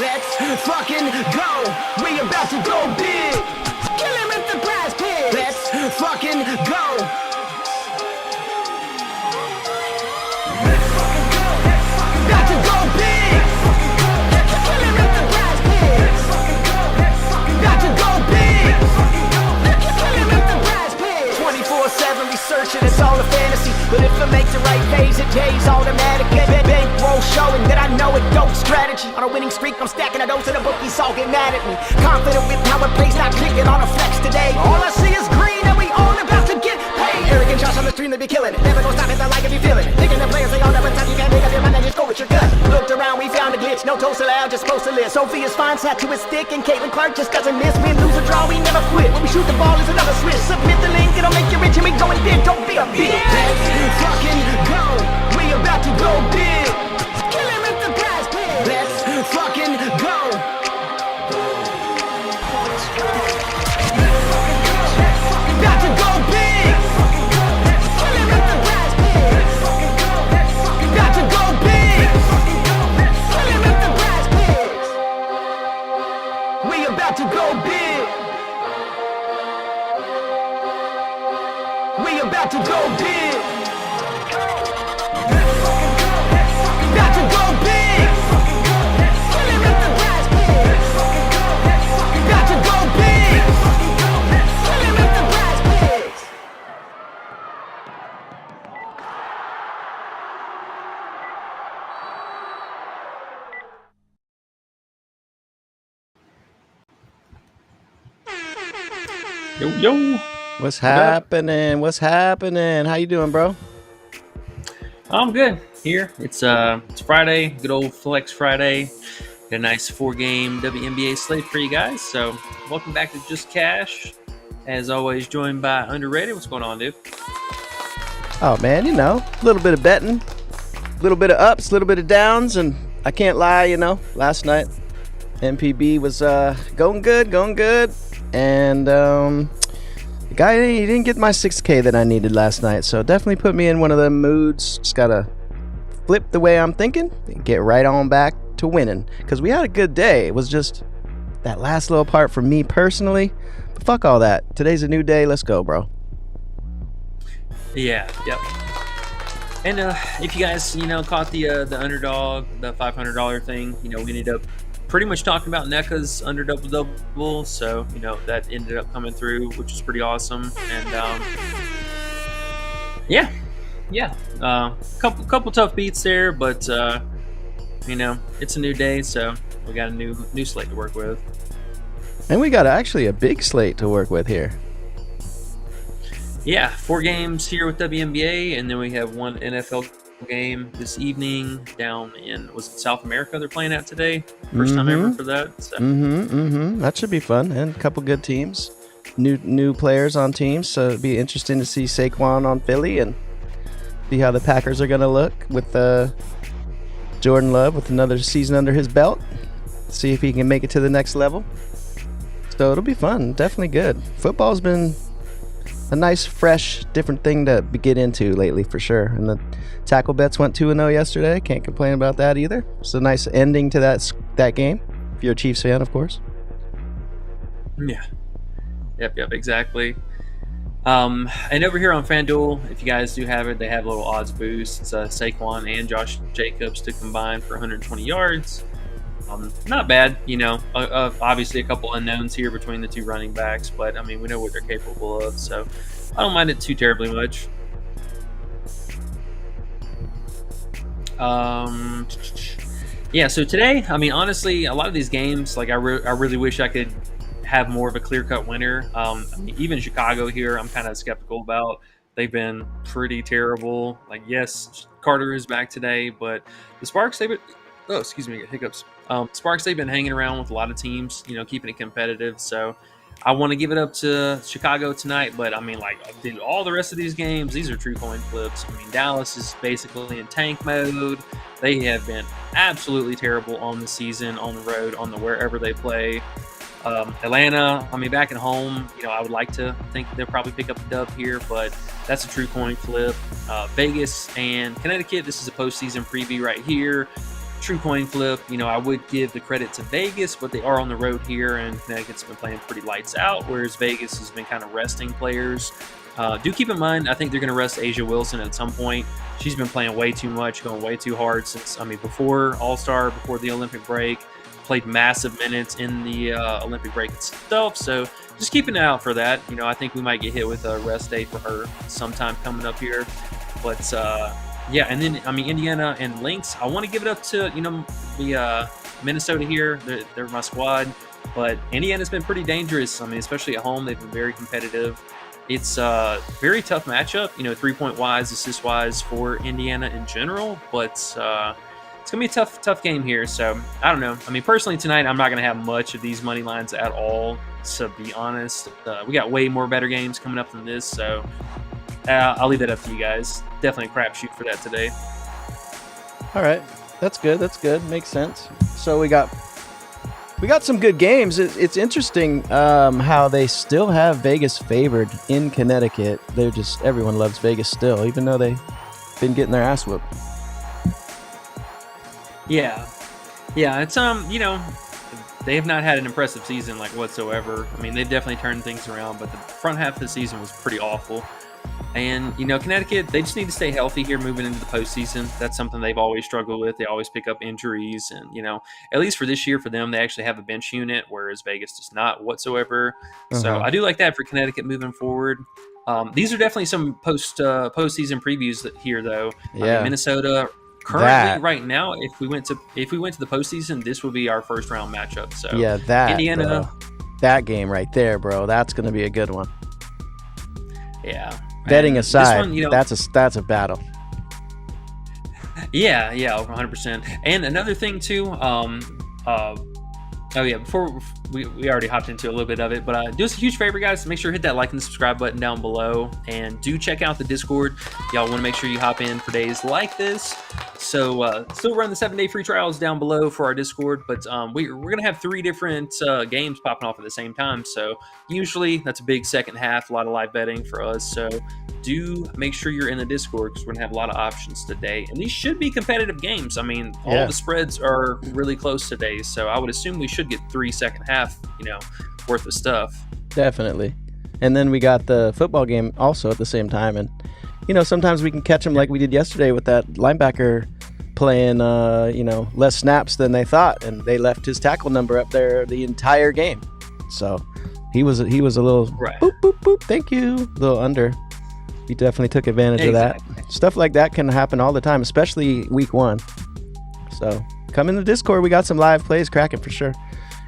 Let's fucking go. We about to go big. Kill him with the PrizePicks. Let's fucking go. About to go big. Kill him with the PrizePicks. About to go big. Kill him with the PrizePicks. 24/7 researching, it's all a fantasy. But if I make the right phase, it pays automatic. Bankroll showing that I know it, dope strategy. On a winning streak, I'm stacking a dose of the bookies, all get mad at me. Confident with how it plays, not clicking on a flex today. All I see is green and we all about to get paid. Arrogant shots on the stream, they be killing it. Never gonna stop it, I like if you feel it. Thinking the players, they all never time you can't make up your mind and just go with your gut. Looked around, we found a glitch, no toast allowed, just post a list. Sophia's fine, sat to his stick, and Caitlin Clark just doesn't miss. Win, lose or draw, we never quit. When we shoot the ball, is another switch. Submit the link, it'll make you rich, and we going big, don't be a bitch. Let's fucking go, we about to go big. Kill him with the PrizePicks. Let's fucking go. About to go big. Kill him with the PrizePicks. About to go big. Kill him with the PrizePicks. We about to go big. We about to go big. About to go big. Kill him with the PrizePicks. About to go big. Kill him with the PrizePicks. Yo. What's happening? What's happening? How you doing, bro? I'm good here. It's Friday, good old Flex Friday. Got a nice 4-game WNBA slate for you guys. So welcome back to Just Cash. As always, joined by Underrated. What's going on, dude? Oh man, a little bit of betting, a little bit of ups, a little bit of downs, and I can't lie, last night MPB was going good, and the guy, he didn't get my 6K that I needed last night, so definitely put me in one of them moods. Just gotta flip the way I'm thinking and get right on back to winning, because we had a good day. It was just that last little part for me personally, but fuck all that. Today's a new day. Let's go, bro. Yeah, yep. And if you guys, caught the Underdog, the $500 thing, we ended up pretty much talking about NECA's under double, so that ended up coming through, which was pretty awesome. And couple tough beats there, but it's a new day, so we got a new slate to work with. And we got actually a big slate to work with here. Yeah, 4 games here with WNBA, and then we have 1 NFL game this evening down in South America. They're playing at today. First time ever for that. So. That should be fun, and a couple good teams, new players on teams. So it'd be interesting to see Saquon on Philly and see how the Packers are going to look with Jordan Love with another season under his belt. See if he can make it to the next level. So it'll be fun. Definitely good. Football's been a nice, fresh, different thing to get into lately for sure. And the tackle bets went 2-0 yesterday. Can't complain about that either. It's a nice ending to that game. If you're a Chiefs fan, of course. Yeah. Yep, exactly. And over here on FanDuel, if you guys do have it, they have a little odds boost. It's Saquon and Josh Jacobs to combine for 120 yards. Not bad, obviously a couple unknowns here between the 2 running backs, but we know what they're capable of, so I don't mind it too terribly much. So today, honestly, a lot of these games, I really wish I could have more of a clear-cut winner. Even Chicago here, I'm kind of skeptical about. They've been pretty terrible. Yes, Carter is back today, but the Sparks, I got hiccups. Sparks, they've been hanging around with a lot of teams, keeping it competitive. So I want to give it up to Chicago tonight. But did all the rest of these games, these are true coin flips. Dallas is basically in tank mode. They have been absolutely terrible on the season, on the road, wherever they play. Atlanta, back at home, I would like to think they'll probably pick up a dub here, but that's a true coin flip. Vegas and Connecticut, this is a postseason preview right here. true coin flip. I would give the credit to Vegas, but they are on the road here, and Connecticut's been playing pretty lights out, whereas Vegas has been kind of resting players. Do keep in mind, I think they're going to rest Asia Wilson at some point. She's been playing way too much, going way too hard before All-Star, before the Olympic break. Played massive minutes in the Olympic break itself, so just keep an eye out for that. I think we might get hit with a rest day for her sometime coming up here. But yeah, and then Indiana and Lynx. I want to give it up to the Minnesota here. They're my squad, but Indiana's been pretty dangerous. Especially at home, they've been very competitive. It's a very tough matchup, 3-point wise, assist wise for Indiana in general, but it's gonna be a tough game here. So I don't know. Personally tonight, I'm not gonna have much of these money lines at all. To be honest, we got way more better games coming up than this, so I'll leave that up to you guys. Definitely a crapshoot for that today. All right, that's good. Makes sense. So we got some good games. It's interesting how they still have Vegas favored in Connecticut. Everyone loves Vegas still, even though they've been getting their ass whooped. Yeah, it's they have not had an impressive season whatsoever. They've definitely turned things around, but the front half of the season was pretty awful. And Connecticut, they just need to stay healthy here moving into the postseason. That's something they've always struggled with. They always pick up injuries, and at least for this year, for them, they actually have a bench unit, whereas Vegas does not whatsoever. So I do like that for Connecticut moving forward. These are definitely some postseason previews here, though. Yeah, Minnesota. Currently, right now, if we went to the postseason, this would be our first round matchup. So yeah, Indiana, bro. That game right there, bro. That's going to be a good one. Yeah. Betting aside, one, that's a battle. Yeah, 100%. And another thing too, before we already hopped into a little bit of it, but do us a huge favor, guys. Make sure to hit that like and subscribe button down below, and do check out the Discord. Y'all want to make sure you hop in for days like this. So still run the 7-day free trials down below for our Discord, but we're gonna have 3 different games popping off at the same time. So usually that's a big second half, a lot of live betting for us. So do make sure you're in the Discord, because we're gonna have a lot of options today, and these should be competitive games. All the spreads are really close today, so I would assume we should get 3 second half worth of stuff. Definitely. And then we got the football game also at the same time, and sometimes we can catch them like we did yesterday with that linebacker playing less snaps than they thought, and they left his tackle number up there the entire game. So he was a little boop boop boop, thank you, a little under. He definitely took advantage of that. Stuff like that can happen all the time, especially week 1. So come in the Discord. We got some live plays cracking for sure.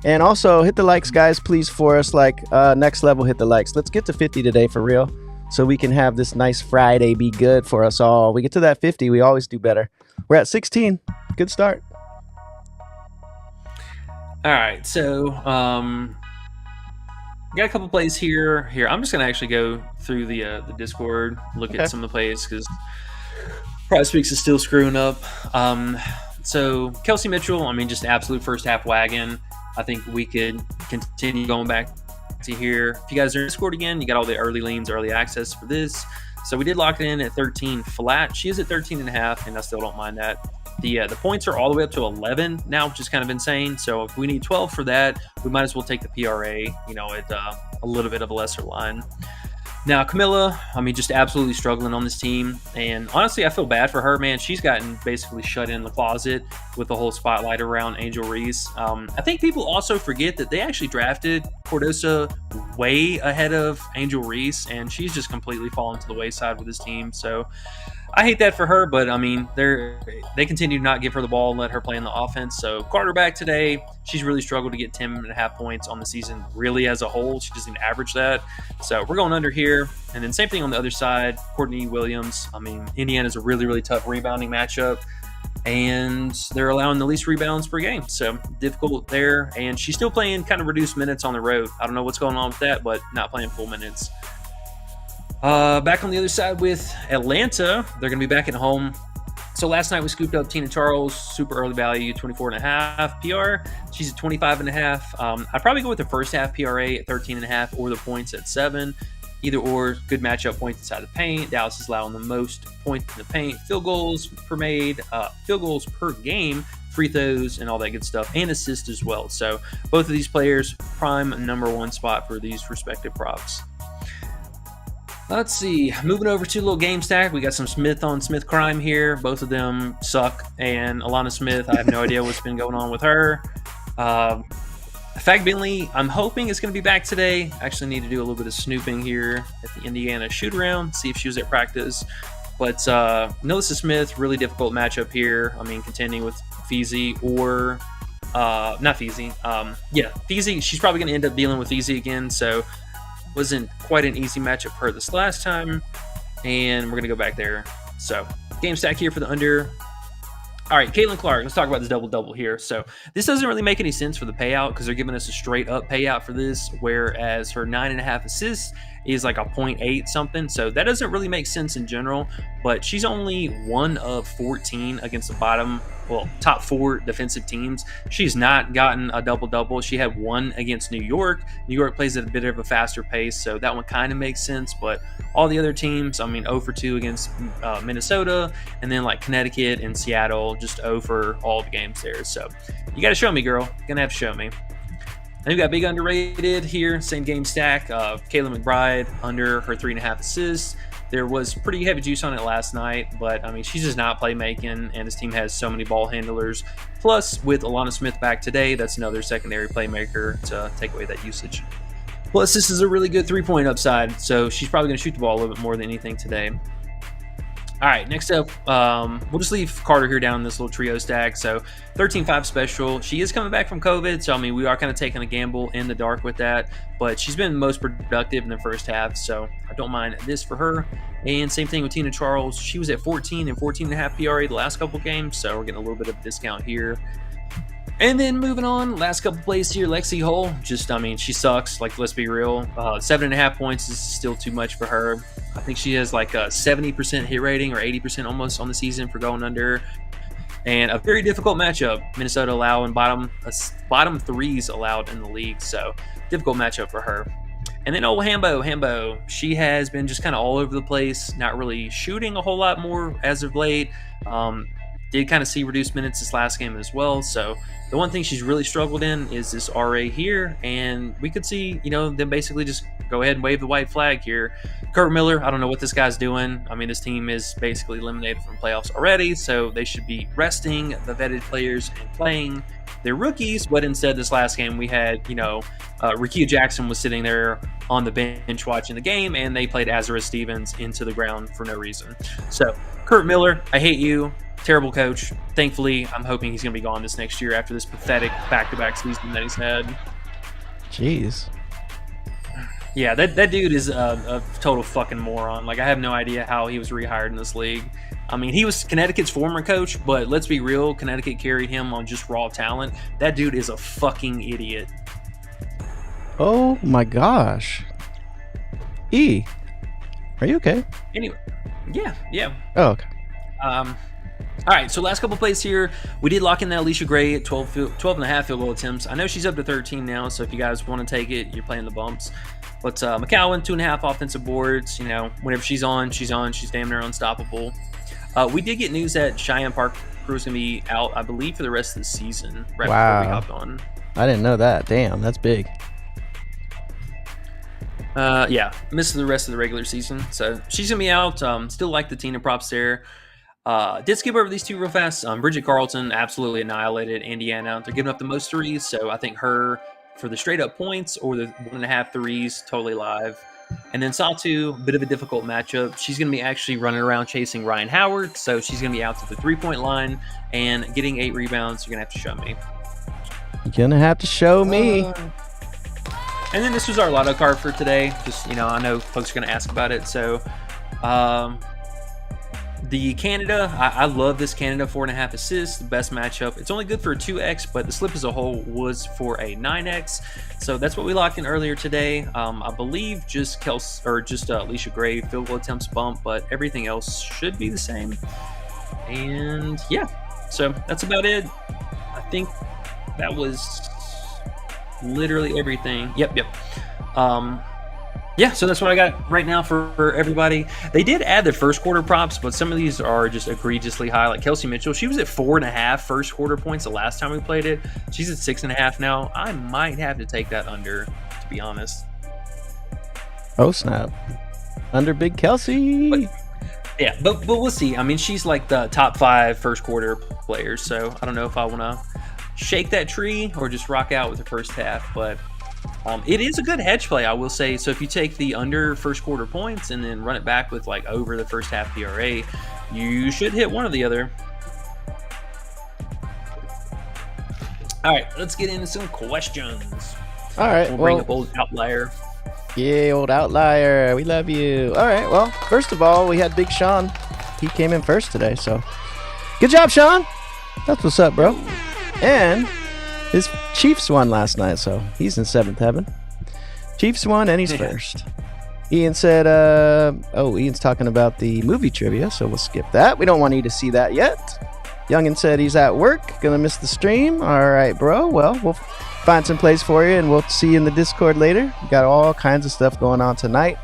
And also hit the likes, guys, please, for us. Next level, hit the likes. Let's get to 50 today for real, so we can have this nice Friday be good for us all. We get to that 50, we always do better. We're at 16. Good start. All right, so got a couple plays here. I'm just gonna actually go through the Discord, look at some of the plays, because PrizePicks is still screwing up. So Kelsey Mitchell, just absolute first half wagon. I think we could continue going back to here. If you guys are in Discord again, you got all the early leans, early access for this. So we did lock it in at 13 flat. She is at 13.5, and I still don't mind that. The points are all the way up to 11 now, which is kind of insane. So if we need 12 for that, we might as well take the PRA, at a little bit of a lesser line. Now, Camilla, just absolutely struggling on this team. And honestly, I feel bad for her, man. She's gotten basically shut in the closet with the whole spotlight around Angel Reese. I think people also forget that they actually drafted Cordosa way ahead of Angel Reese, and she's just completely fallen to the wayside with this team. So I hate that for her, but they continue to not give her the ball and let her play in the offense. So quarterback today, she's really struggled to get 10.5 points on the season, really as a whole. She doesn't even average that. So we're going under here. And then same thing on the other side, Courtney Williams. Indiana's a really, really tough rebounding matchup, and they're allowing the least rebounds per game. So difficult there. And she's still playing kind of reduced minutes on the road. I don't know what's going on with that, but not playing full minutes. Back on the other side with Atlanta, they're going to be back at home. So last night we scooped up Tina Charles, super early value, 24.5 PR. She's at 25.5. I'd probably go with the first half PRA at 13.5 or the points at 7. Either or, good matchup, points inside the paint. Dallas is allowing the most points in the paint, field goals per made, field goals per game, free throws, and all that good stuff, and assists as well. So both of these players, prime #1 spot for these respective props. Let's see. Moving over to a little game stack. We got some Smith on Smith crime here. Both of them suck. And Alana Smith, I have no idea what's been going on with her. Fag Bentley, I'm hoping it's going to be back today. I actually need to do a little bit of snooping here at the Indiana shoot around, see if she was at practice. But Nelissa Smith, really difficult matchup here. I mean, contending with Feezy or not Feezy. Feezy. She's probably going to end up dealing with Feezy again. So wasn't quite an easy matchup for her this last time. And we're going to go back there. So game stack here for the under. All right, Caitlin Clark, let's talk about this double-double here. So this doesn't really make any sense for the payout because they're giving us a straight-up payout for this, whereas her 9.5 assists is like a 0.8 something. So that doesn't really make sense in general, but she's only 1 of 14 against the top 4 defensive teams. She's not gotten a double-double. She had 1 against New York. New York plays at a bit of a faster pace, so that one kind of makes sense, but all the other teams, I mean, 0 for 2 against Minnesota, and then like Connecticut and Seattle, just 0 for all the games there. So you got to show me, girl. You're going to have to show me. Then we got big underrated here, same game stack. Kayla McBride under her 3.5 assists. There was pretty heavy juice on it last night, but I mean, she's just not playmaking, and his team has so many ball handlers. Plus, with Alana Smith back today, that's another secondary playmaker to take away that usage. Plus, this is a really good 3-point upside, so she's probably going to shoot the ball a little bit more than anything today. All right, next up, we'll just leave Carter here down in this little trio stack. So 13-5 special. She is coming back from COVID, so I mean, we are kind of taking a gamble in the dark with that, but she's been most productive in the first half, so I don't mind this for her. And same thing with Tina Charles. She was at 14 and 14.5 PRA the last couple games, so we're getting a little bit of a discount here. And then moving on, last couple plays here, Lexi Hull. Just, I mean, she sucks. Like, let's be real. 7.5 points is still too much for her. I think she has like a 70% hit rating or 80% almost on the season for going under. And a very difficult matchup. Minnesota allowing bottom threes allowed in the league. So difficult matchup for her. And then Hambo, she has been just kind of all over the place, not really shooting a whole lot more as of late. Did kind of see reduced minutes this last game as well. So the one thing she's really struggled in is this RA here. And we could see, them basically just go ahead and wave the white flag here. Kurt Miller, I don't know what this guy's doing. I mean, this team is basically eliminated from playoffs already. So they should be resting the vetted players and playing their rookies. But instead, this last game, we had, Rikia Jackson was sitting there on the bench watching the game. And they played Azura Stevens into the ground for no reason. So Kurt Miller, I hate you. Terrible coach. Thankfully, I'm hoping he's going to be gone this next year after this pathetic back-to-back season that he's had. Jeez. Yeah, that dude is a total fucking moron. Like, I have no idea how he was rehired in this league. I mean, he was Connecticut's former coach, but let's be real, Connecticut carried him on just raw talent. That dude is a fucking idiot. Oh my gosh. E, are you okay? Anyway, yeah. Oh, okay. All right, so last couple plays here, we did lock in that Alicia Gray at 12.5 field goal attempts. I know she's up to 13 now, so if you guys want to take it, you're playing the bumps. But McCowan, 2.5 offensive boards. Whenever she's on. She's damn near unstoppable. We did get news that Cheyenne Parker was going to be out, I believe, for the rest of the season. Right before we hopped on. I didn't know that. Damn, that's big. Missing the rest of the regular season. So she's going to be out. Still like the Tina props there. Did skip over these two real fast. Bridget Carlton absolutely annihilated Indiana. They're giving up the most threes, so I think her for the straight up points or the 1.5 threes, totally live. And then Satu, bit of a difficult matchup. She's going to be actually running around chasing Ryan Howard, so she's going to be out to the 3-point line and getting 8 rebounds. You're going to have to show me. You're going to have to show me. And then this was our lotto card for today. Just, I know folks are going to ask about it, so the Canada, I love this Canada 4.5 assists, the best matchup. It's only good for a 2x, but the slip as a whole was for a 9x. So that's what we locked in earlier today. I believe just Alicia Gray field goal attempts bump, but everything else should be the same. And yeah, so that's about it. I think that was literally everything. Yep. Yeah, so that's what I got right now for everybody. They did add the first quarter props, but some of these are just egregiously high. Like Kelsey Mitchell, she was at 4.5 first quarter points the last time we played it. She's at 6.5 now. I might have to take that under, to be honest. Oh, snap. Under Big Kelsey. But we'll see. I mean, she's like the top 5 first quarter players, so I don't know if I want to shake that tree or just rock out with the first half, but it is a good hedge play, I will say. So if you take the under first quarter points and then run it back with like over the first half PRA, you should hit one or the other. All right, let's get into some questions. All right, We'll bring up old outlier. Yeah, old outlier. We love you. All right, well, first of all, we had Big Sean. He came in first today, so good job, Sean. That's what's up, bro. And his Chiefs won last night, so he's in 7th heaven. Chiefs won, and he's first. Ian said, Ian's talking about the movie trivia, so we'll skip that. We don't want you to see that yet. Youngin said he's at work, gonna miss the stream. All right, bro. Well, we'll find some place for you, and we'll see you in the Discord later. We got all kinds of stuff going on tonight.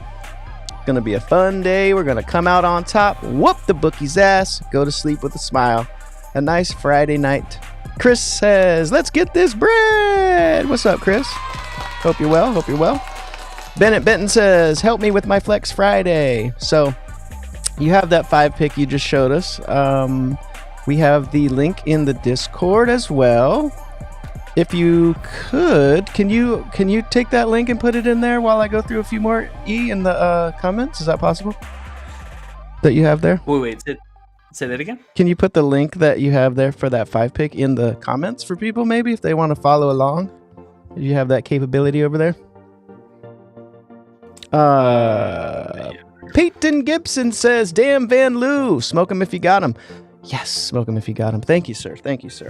Gonna be a fun day. We're gonna come out on top, whoop the bookie's ass, go to sleep with a smile. A nice Friday night. Chris says, let's get this bread. What's up, Chris? Hope you're well. Bennett Benton says, help me with my Flex Friday. So you have that 5 pick you just showed us. We have the link in the Discord as well. If you could, can you take that link and put it in there while I go through a few more in the comments? Is that possible? That you have there? Wait, say that again? Can you put the link that you have there for that 5 pick in the comments for people, maybe, if they want to follow along? Do you have that capability over there? Peyton Gibson says, damn Van Loo, smoke him if you got him. Yes, smoke him if you got him. Thank you, sir.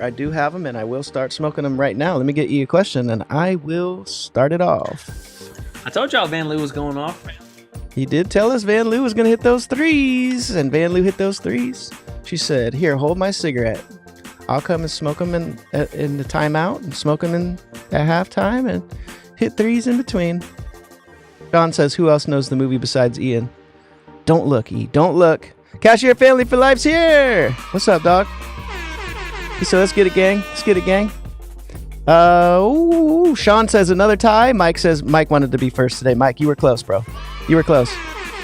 I do have him, and I will start smoking them right now. Let me get you a question, and I will start it off. I told y'all Van Loo was going off, man. He did tell us Van Loo was going to hit those threes, and Van Loo hit those threes. She said, here, hold my cigarette. I'll come and smoke them in the timeout and smoke them at halftime and hit threes in between. John says, who else knows the movie besides Ian? Don't look, E. Don't look. Cashier Family for Life's here. What's up, dog? So let's get it, gang. Sean says another tie. Mike says Mike wanted to be first today. Mike, you were close, bro. You were close.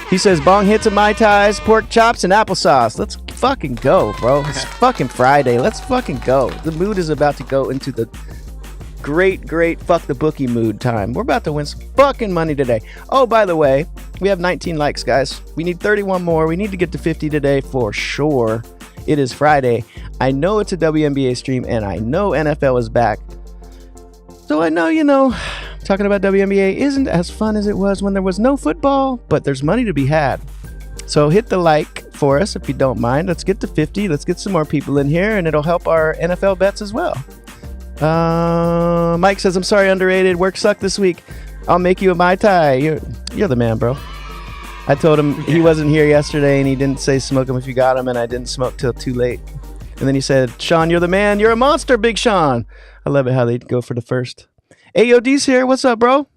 He says bong hits and Mai Tais, pork chops, and applesauce. Let's fucking go, bro. It's fucking Friday. Let's fucking go. The mood is about to go into the great fuck the bookie mood time. We're about to win some fucking money today. Oh, by the way, we have 19 likes, guys. We need 31 more. We need to get to 50 today for sure. It is Friday. I know it's a WNBA stream, and I know NFL is back. So I know, talking about WNBA isn't as fun as it was when there was no football, but there's money to be had. So hit the like for us if you don't mind. Let's get to 50. Let's get some more people in here, and it'll help our NFL bets as well. Mike says, I'm sorry, underrated. Work sucked this week. I'll make you a Mai Tai. You're the man, bro. I told him he wasn't here yesterday, and he didn't say smoke him if you got him, and I didn't smoke till too late. And then he said, Sean, you're the man. You're a monster, Big Sean. I love it how they go for the first. AOD's here. What's up, bro?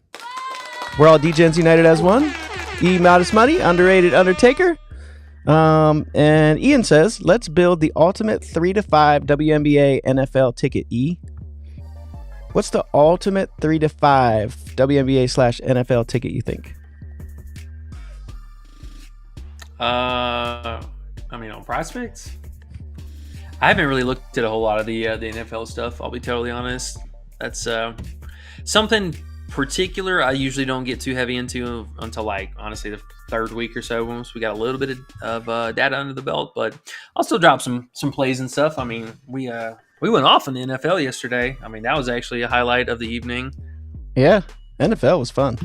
We're all D-Gens United as one. E Modest Money, underrated Undertaker. And Ian says, let's build the ultimate 3-5 WNBA NFL ticket, E. What's the ultimate 3-5 WNBA/NFL ticket you think? On PrizePicks? I haven't really looked at a whole lot of the NFL stuff. I'll be totally honest. That's something particular I usually don't get too heavy into until honestly the third week or so, once we got a little bit of data under the belt. But I'll still drop some plays and stuff. I mean, we went off in the NFL yesterday. I mean, that was actually a highlight of the evening. Yeah, NFL was fun.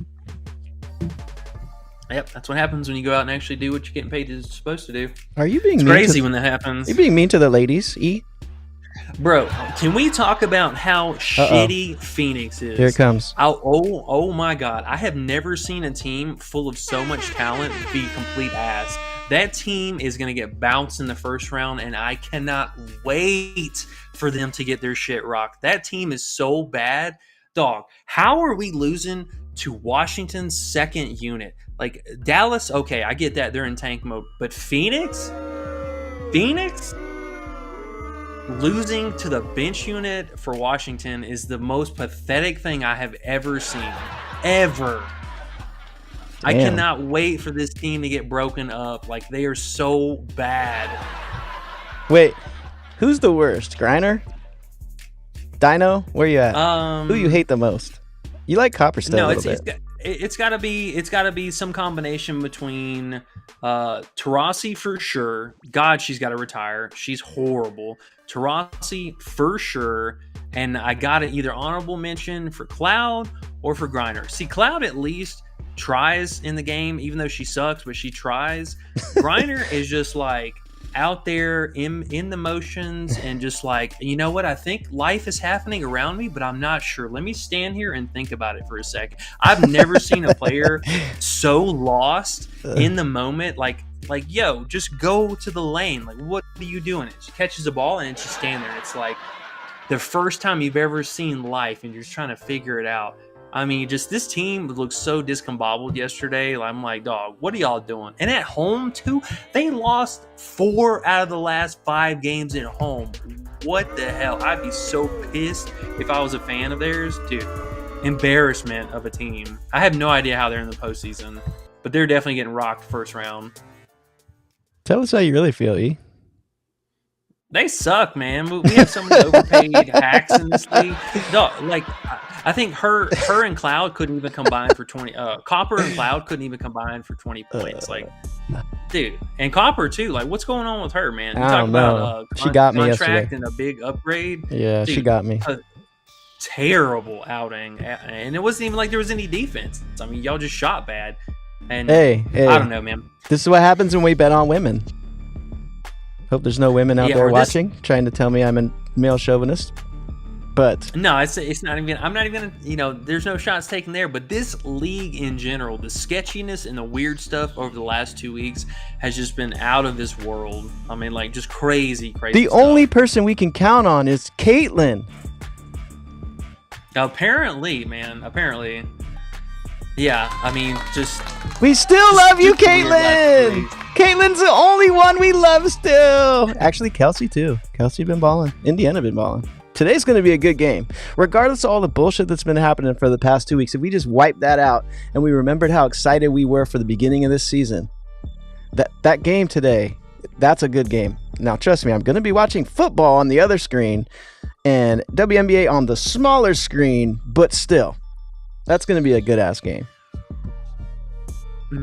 Yep, that's what happens when you go out and actually do what you're getting paid is supposed to do. Are you being crazy when that happens? Are you being mean to the ladies, E? Bro, can we talk about how shitty Phoenix is? Here it comes. Oh my God. I have never seen a team full of so much talent be complete ass. That team is going to get bounced in the first round, and I cannot wait for them to get their shit rocked. That team is so bad. Dog, how are we losing to Washington's second unit. Like Dallas, okay, I get that they're in tank mode, but Phoenix losing to the bench unit for Washington is the most pathetic thing I have ever seen. Ever. I cannot wait for this team to get broken up. Like, they are so bad. Wait, who's the worst? Griner? Dino? Where you at? Who you hate the most? You like Copperstead a little bit. It's got to be some combination between Taurasi for sure. God, she's got to retire. She's horrible. Taurasi for sure. And I got to either honorable mention for Cloud or for Griner. See, Cloud at least tries in the game, even though she sucks, but she tries. Griner is just like out there in the motions and just like, you know what, I think life is happening around me, but I'm not sure. Let me stand here and think about it for a second. I've never seen a player so lost in the moment. Like, yo, just go to the lane. Like, what are you doing? She catches the ball and she's standing there. It's like the first time you've ever seen life and you're just trying to figure it out. I mean, just this team looks so discombobulated yesterday. I'm like, dog, what are y'all doing? And at home, too, they lost 4 out of the last 5 games at home. What the hell? I'd be so pissed if I was a fan of theirs. Dude, embarrassment of a team. I have no idea how they're in the postseason, but they're definitely getting rocked first round. Tell us how you really feel, E. They suck, man. We have so many overpaid hacks in this league. No, like, I think her and Cloud couldn't even combine for 20. Copper and Cloud couldn't even combine for 20 points. Like, dude, and Copper too. Like, what's going on with her, man? You talk about she got me contract yesterday and a big upgrade. Yeah, dude, she got me. A terrible outing, and it wasn't even like there was any defense. I mean, y'all just shot bad. And hey, I don't know, man. This is what happens when we bet on women. Hope there's no women out there watching trying to tell me I'm a male chauvinist. But no, it's not even. I'm not even. There's no shots taken there. But this league in general, the sketchiness and the weird stuff over the last 2 weeks has just been out of this world. I mean, like, just crazy. The only person we can count on is Caitlyn. Apparently, man. Apparently. Yeah, I mean, just... We still love you, Caitlyn! Caitlyn's the only one we love still! Actually, Kelsey, too. Kelsey been balling. Indiana been balling. Today's going to be a good game. Regardless of all the bullshit that's been happening for the past 2 weeks, if we just wipe that out and we remembered how excited we were for the beginning of this season, that game today, that's a good game. Now, trust me, I'm going to be watching football on the other screen and WNBA on the smaller screen, but still... That's going to be a good-ass game.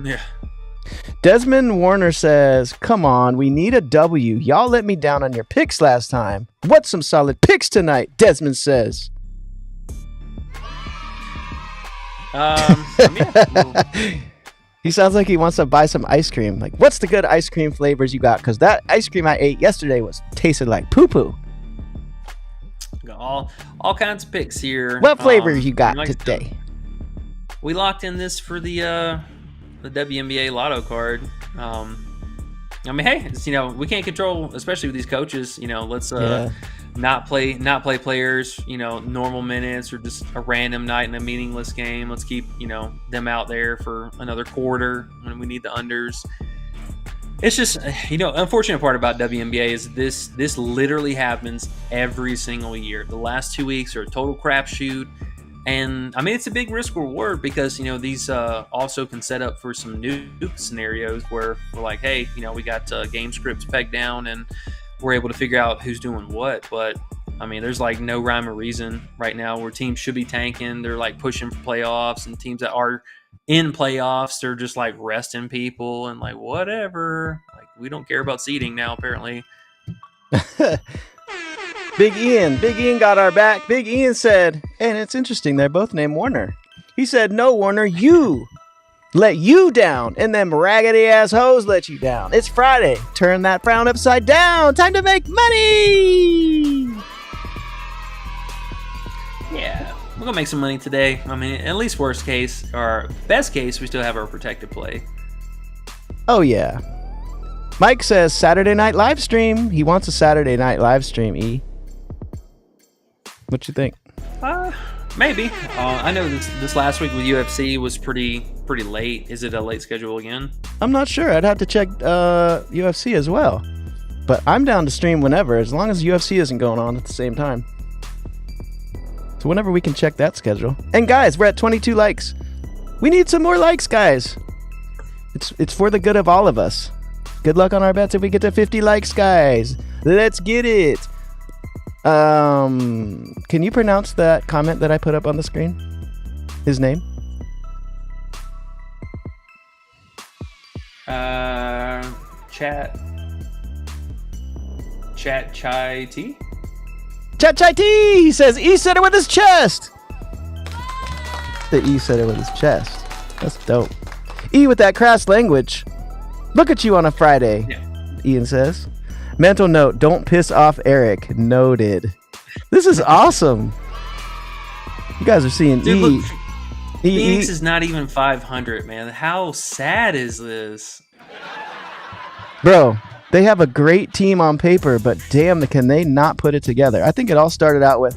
Yeah. Desmond Warner says, come on, we need a W. Y'all let me down on your picks last time. What's some solid picks tonight? Desmond says. He sounds like he wants to buy some ice cream. Like, what's the good ice cream flavors you got? Because that ice cream I ate yesterday tasted like poo-poo. All kinds of picks here. What flavors you got today? We locked in this for the WNBA lotto card. I mean, hey, we can't control, especially with these coaches. Let's not play players. Normal minutes or just a random night in a meaningless game. Let's keep them out there for another quarter when we need the unders. It's just, unfortunate part about WNBA is this literally happens every single year. The last 2 weeks are a total crapshoot. And, I mean, it's a big risk reward because, these also can set up for some nuke scenarios where we're like, hey, we got game scripts pegged down and we're able to figure out who's doing what. But, I mean, there's, like, no rhyme or reason right now where teams should be tanking. They're, like, pushing for playoffs, and teams that are in playoffs, they're just, like, resting people and, like, whatever. Like, we don't care about seeding now, apparently. Big Ian got our back. Big Ian said, and it's interesting, they're both named Warner. He said, no, Warner, you let you down, and them raggedy ass hoes let you down. It's Friday. Turn that frown upside down. Time to make money. Yeah, we're going to make some money today. I mean, at least worst case, or best case, we still have our protected play. Oh, yeah. Mike says Saturday night live stream. He wants a Saturday night live stream, E. What you think? Maybe. I know this last week with UFC was pretty late. Is it a late schedule again? I'm not sure. I'd have to check UFC as well. But I'm down to stream whenever, as long as UFC isn't going on at the same time. So whenever we can check that schedule. And guys, we're at 22 likes. We need some more likes, guys. It's for the good of all of us. Good luck on our bets if we get to 50 likes, guys. Let's get it. Can you pronounce that comment that I put up on the screen? His name? Chat chai tea. Chat chai tea. He says E said it with his chest. The E said it with his chest. That's dope. E with that crass language. Look at you on a Friday. Yeah. Ian says. Mental note, don't piss off Eric. Noted. This is awesome. You guys are seeing Dude, E. look, E. Phoenix is not even 500, man. How sad is this? Bro, they have a great team on paper, but damn, can they not put it together? I think it all started out with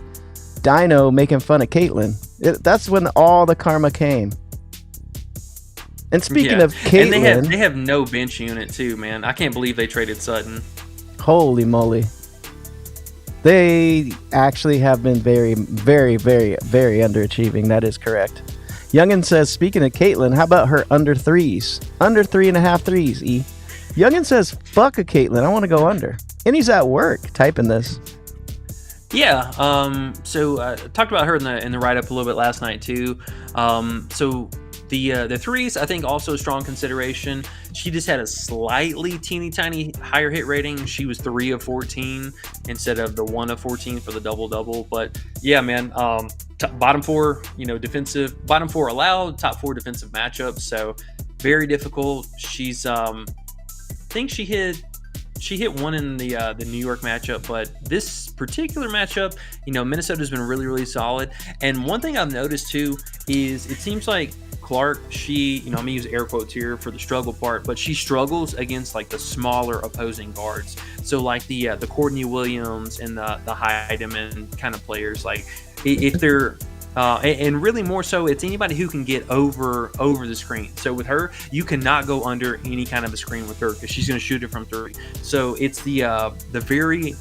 Dino making fun of Caitlyn. That's when all the karma came. And speaking of Caitlyn... And they have no bench unit, too, man. I can't believe they traded Sutton. Holy moly. They actually have been very, very, very, very underachieving. That is correct. Youngin says, speaking of Caitlyn, how about her under threes? Under 3.5 threes, E. Youngin says, fuck a Caitlyn. I want to go under. And he's at work typing this. Yeah. So I talked about her in the write-up a little bit last night, too. So the threes, I think, also a strong consideration. She just had a slightly teeny tiny higher hit rating. She was 3 of 14 instead of the 1 of 14 for the double. But yeah, man, bottom four, defensive, bottom four allowed, top four defensive matchups. So very difficult. She's, I think she hit one in the New York matchup, but this particular matchup, Minnesota's been really, really solid. And one thing I've noticed too is it seems like Clark, she, I'm gonna use air quotes here for the struggle part, but she struggles against like the smaller opposing guards. So like the Courtney Williams and the Heidemann kind of players, like if they're and really more so, it's anybody who can get over the screen. So with her, you cannot go under any kind of a screen with her because she's going to shoot it from three. So it's the very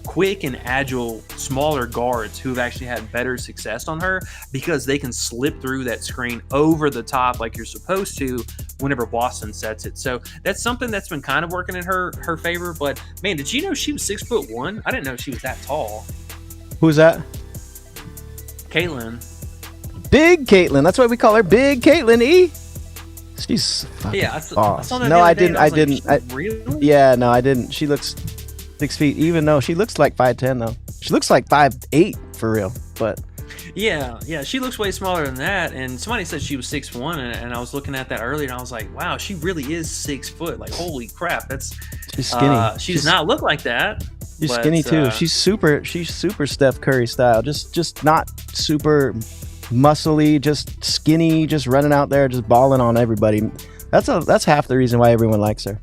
quick and agile smaller guards who have actually had better success on her because they can slip through that screen over the top like you're supposed to whenever Boston sets it. So that's something that's been kind of working in her favor. But man, did you know she was 6'1"? I didn't know she was that tall. Who's that? Caitlyn. Big Caitlyn. That's why we call her Big Caitlyn, E. She's fucking I saw that. No, I didn't. Really? Yeah, no, I didn't. She looks 6 feet, even though she looks like 5'10", though. She looks like 5'8" for real, but... Yeah, she looks way smaller than that. And somebody said she was 6'1", and I was looking at that earlier, and I was like, wow, she really is 6 foot. Like, holy crap, that's... She's skinny. She does not look like that. She's skinny too. She's super Steph Curry style. Just not super muscly, just skinny, just running out there, just balling on everybody. That's half the reason why everyone likes her.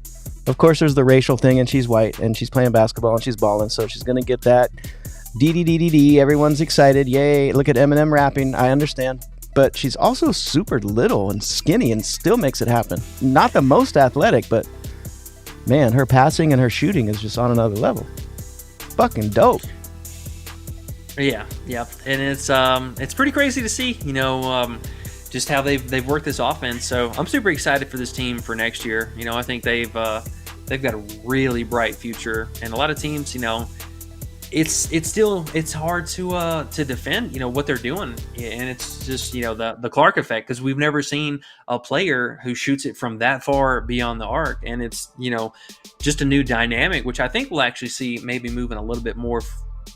Of course, there's the racial thing, and she's white, and she's playing basketball, and she's balling, so she's gonna get that. D. Everyone's excited. Yay! Look at Eminem rapping. I understand, but she's also super little and skinny, and still makes it happen. Not the most athletic, but man, her passing and her shooting is just on another level. Fucking dope. Yeah, and it's pretty crazy to see, just how they've worked this offense. So I'm super excited for this team for next year. I think they've got a really bright future, and a lot of teams, it's hard to defend, what they're doing, and it's just the Clark effect, because we've never seen a player who shoots it from that far beyond the arc, and it's just a new dynamic, which I think we'll actually see maybe moving a little bit more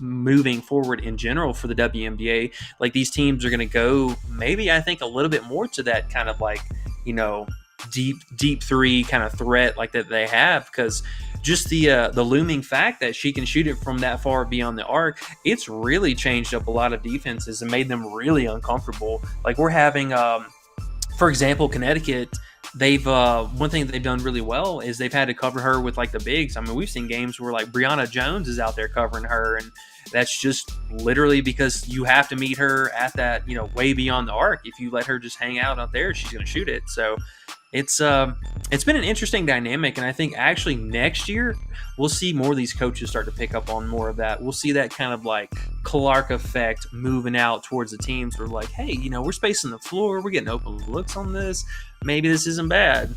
moving forward in general for the WNBA. Like these teams are going to go maybe I think a little bit more to that kind of like deep three kind of threat like that they have, because just the looming fact that she can shoot it from that far beyond the arc, it's really changed up a lot of defenses and made them really uncomfortable. Like we're having, for example, Connecticut, they've one thing they've done really well is they've had to cover her with like the bigs. I mean, we've seen games where like Brianna Jones is out there covering her, that's just literally because you have to meet her at that, way beyond the arc. If you let her just hang out there, she's going to shoot it. So it's been an interesting dynamic, and I think actually next year we'll see more of these coaches start to pick up on more of that. We'll see that kind of like Clark effect moving out towards the teams. We're like, hey, we're spacing the floor, we're getting open looks on this. Maybe this isn't bad.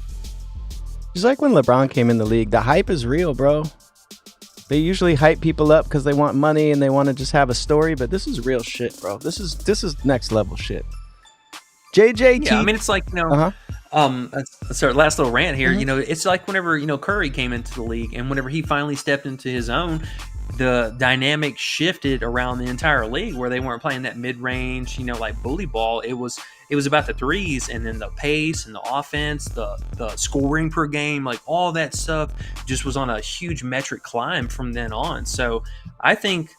It's like when LeBron came in the league. The hype is real, bro. They usually hype people up because they want money and they want to just have a story, but this is real shit, bro. This is next level shit. JJT. Yeah, I mean, it's like, sorry, last little rant here. It's like whenever, Curry came into the league, and whenever he finally stepped into his own, the dynamic shifted around the entire league, where they weren't playing that mid-range, like bully ball. It was about the threes, and then the pace and the offense, the scoring per game, like all that stuff just was on a huge metric climb from then on. So I think,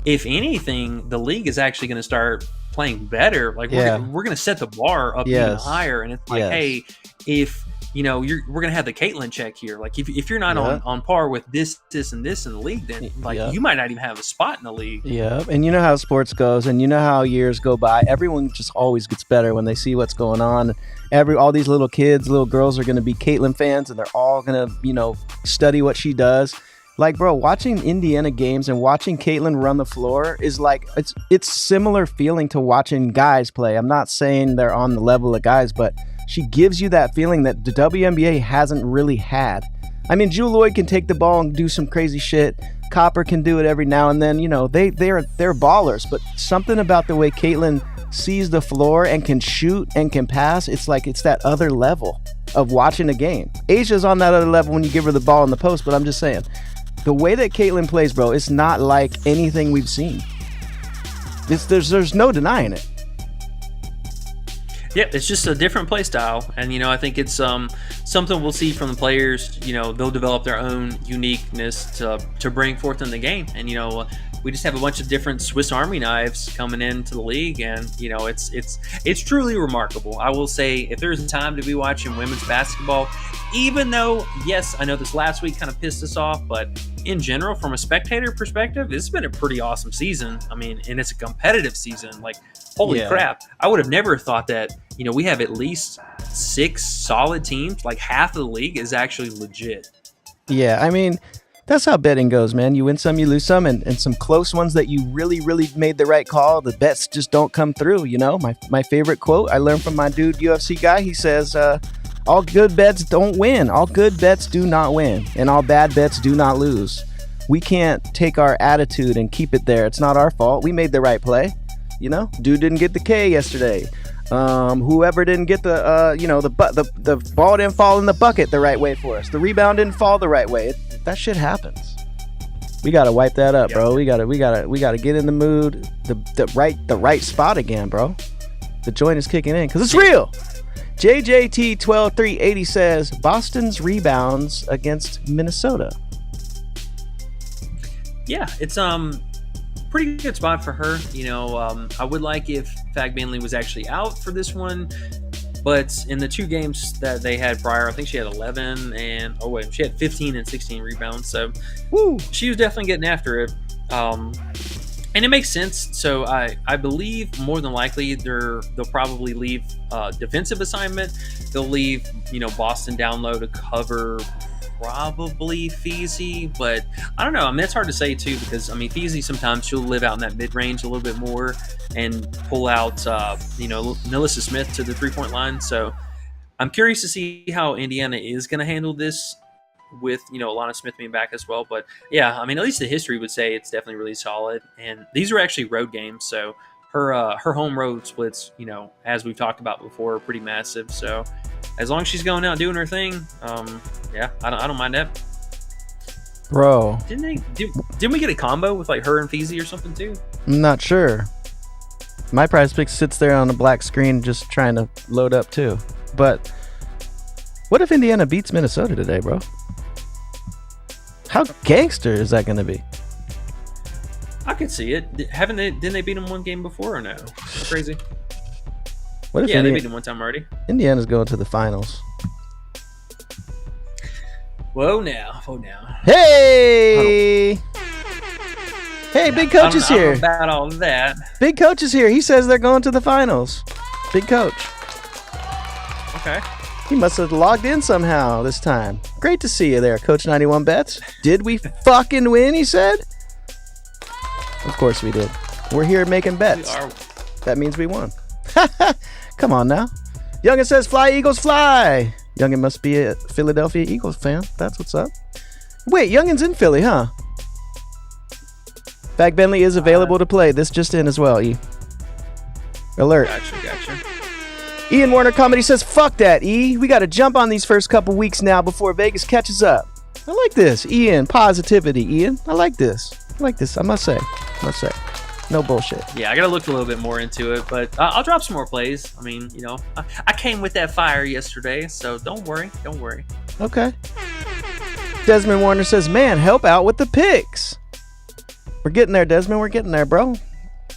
if anything, the league is actually going to start playing better. Like we're going to set the bar up even higher. And it's like, hey, if we're going to have the Caitlyn check here. Like if you're not on par with this and this in the league, then you might not even have a spot in the league. Yeah. And you know how sports goes, and you know how years go by. Everyone just always gets better when they see what's going on. All these little kids, little girls are going to be Caitlyn fans, and they're all going to, study what she does. Like, bro, watching Indiana games and watching Caitlyn run the floor is like, it's similar feeling to watching guys play. I'm not saying they're on the level of guys, but she gives you that feeling that the WNBA hasn't really had. I mean, Jewel Lloyd can take the ball and do some crazy shit. Copper can do it every now and then. They're ballers, but something about the way Caitlyn sees the floor and can shoot and can pass, it's like it's that other level of watching a game. Asia's on that other level when you give her the ball in the post, but I'm just saying, the way that Caitlyn plays, bro, it's not like anything we've seen. There's no denying it. Yeah, it's just a different play style, and I think it's something we'll see from the players. They'll develop their own uniqueness to bring forth in the game, and we just have a bunch of different Swiss Army knives coming into the league, and it's truly remarkable. I will say, if there's a time to be watching women's basketball, even though, yes, I know this last week kind of pissed us off, but in general, from a spectator perspective, it's been a pretty awesome season. I mean, and it's a competitive season. Like, holy crap. I would have never thought that, we have at least 6 solid teams. Like, half of the league is actually legit. Yeah, I mean, that's how betting goes, man. You win some, you lose some, and some close ones that you really, really made the right call, the bets just don't come through, My favorite quote I learned from my dude, UFC guy, he says, all good bets don't win. All good bets do not win. And all bad bets do not lose. We can't take our attitude and keep it there. It's not our fault. We made the right play. Dude didn't get the K yesterday. Whoever didn't get the ball didn't fall in the bucket the right way for us. The rebound didn't fall the right way. That shit happens. We gotta wipe that up, bro. We gotta get in the mood, the right spot again, bro. The joint is kicking in because it's real. JJT 12380 says Boston's rebounds against Minnesota. Yeah, it's pretty good spot for her. I would like if Fag Banley was actually out for this one, but in the 2 games that they had prior, I think she had 11 and she had 15 and 16 rebounds. So she was definitely getting after it. And it makes sense. So I believe more than likely they'll probably leave defensive assignment. They'll leave Boston down low to cover probably Feezy, but I don't know. I mean, it's hard to say too, because Feezy sometimes she'll live out in that mid range a little bit more and pull out Melissa Smith to the 3-point line. So I'm curious to see how Indiana is going to handle this with Alana Smith being back as well. But yeah, at least the history would say it's definitely really solid, and these are actually road games, so her home road splits, as we've talked about before, are pretty massive. So as long as she's going out doing her thing, I don't mind that. Bro, didn't we get a combo with like her and Feezy or something too? I'm not sure. My PrizePicks sits there on a black screen just trying to load up too. But what if Indiana beats Minnesota today, bro? How gangster is that going to be? I could see it. Didn't they beat them one game before or no? Crazy. What if they beat them one time already. Indiana's going to the finals. Whoa now. Hey! Hey, Big Coach is I don't here. know about all of that. Big Coach is here. He says they're going to the finals. Big Coach. Okay. He must have logged in somehow this time. Great to see you there, Coach 91 Bets. Did we fucking win, he said? Of course we did. We're here making bets. That means we won. Come on now. Youngin says, fly, Eagles, fly. Youngin must be a Philadelphia Eagles fan. That's what's up. Wait, Youngin's in Philly, huh? Bag Bentley is available to play. This just in as well, E. Alert. Gotcha. Ian Warner Comedy says, fuck that, E. We got to jump on these first couple weeks now before Vegas catches up. I like this. Ian, positivity, Ian. I like this. I must say. No bullshit. Yeah, I got to look a little bit more into it, but I'll drop some more plays. I mean, I came with that fire yesterday, so don't worry. Okay. Desmond Warner says, man, help out with the picks. We're getting there, Desmond. We're getting there, bro.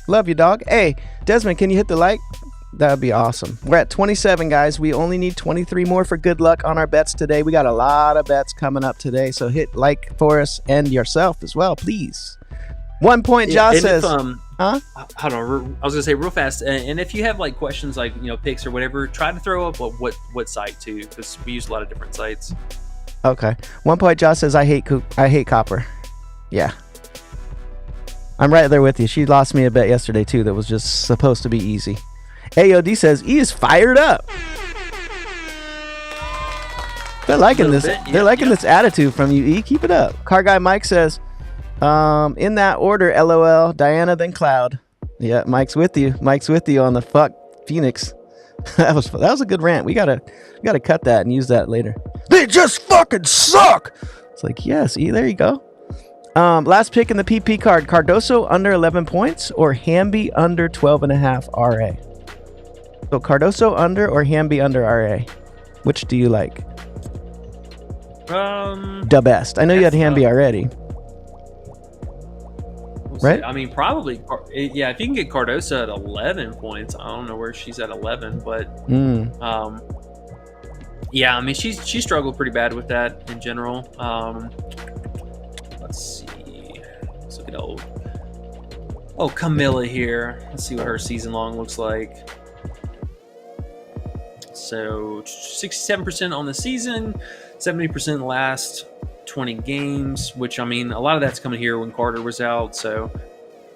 Love you, dog. Hey, Desmond, can you hit the like? That would be awesome. We're at 27, guys. We only need 23 more for good luck on our bets today. We got a lot of bets coming up today, so hit like for us and yourself as well, please. 1 point, Josh says. Hold on. I was gonna say real fast, and if you have like questions like picks or whatever, try to throw up what site too, because we use a lot of different sites. Okay. 1 point, Josh says I hate Copper. Yeah. I'm right there with you. She lost me a bet yesterday too that was just supposed to be easy. AOD says E is fired up. They're liking this. They're liking this attitude from you, E. Keep it up. Car Guy Mike says, in that order, LOL, Diana then Cloud. Yeah, Mike's with you. On the fuck Phoenix. that was a good rant. We gotta cut that and use that later. They just fucking suck. It's like, yes, E, there you go. Last pick in the PP card, Cardoso under 11 points or Hamby under 12.5 RA. So Cardoso under or Hamby under RA? Which do you like? The best. I know you had Hamby already. Right? I mean, probably. Yeah, if you can get Cardoso at 11 points, I don't know where she's at 11, but yeah, I mean, she struggled pretty bad with that in general. Let's see. Let's look at Camilla here. Let's see what her season long looks like. So 67% on the season, 70% in the last 20 games, which, I mean, a lot of that's coming here when Carter was out. So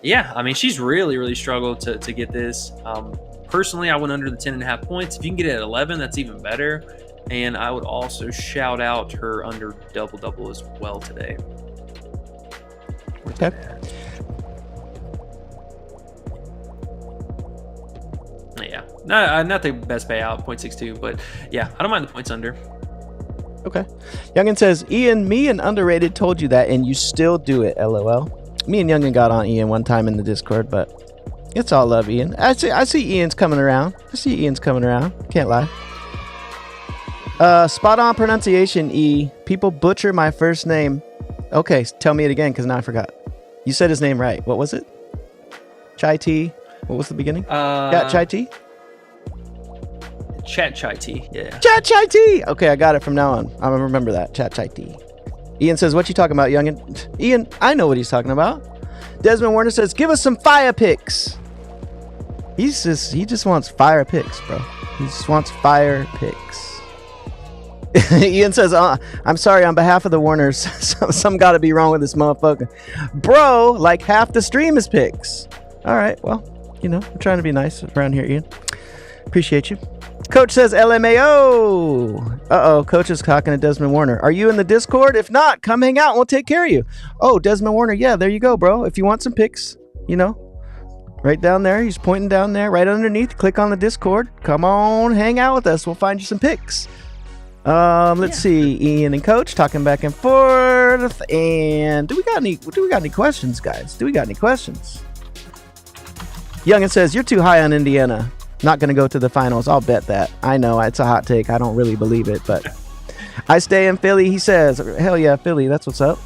yeah, I mean, she's really struggled to get this. Personally, I went under the 10.5 points. If you can get it at 11, that's even better. And I would also shout out her under double as well today. Okay. Yeah, not the best payout, 0.62, but yeah, I don't mind the points under. Okay. Youngin says, Ian, me and Underrated told you that, and you still do it, LOL. Me and Youngin got on Ian one time in the Discord, but it's all love, Ian. I see Ian's coming around. Can't lie. Spot on pronunciation, E. People butcher my first name. Okay, tell me it again, because now I forgot. You said his name right. What was it? Chai tea. What was the beginning? Yeah, Chai tea? Chat Chai tea, yeah. Chat Chai tea! Okay, I got it from now on. I'm gonna remember that. Chat Chai tea. Ian says, what you talking about, youngin? Ian, I know what he's talking about. Desmond Warner says, give us some fire picks. He just wants fire picks, bro. He just wants fire picks. Ian says, I'm sorry on behalf of the Warners. Some gotta be wrong with this motherfucker. Bro, like half the stream is picks. All right, well, we're trying to be nice around here, Ian. Appreciate you. Coach says LMAO. Uh-oh, Coach is talking to Desmond Warner. Are you in the Discord? If not, come hang out and we'll take care of you. Oh, Desmond Warner, yeah, there you go, bro. If you want some picks, right down there. He's pointing down there, right underneath. Click on the Discord. Come on, hang out with us. We'll find you some picks. Let's see. Ian and Coach talking back and forth. And do we got any questions, guys? Do we got any questions? Youngin says, you're too high on Indiana. Not going to go to the finals. I'll bet that. I know it's a hot take. I don't really believe it, but I stay in Philly. He says, hell yeah, Philly. That's what's up.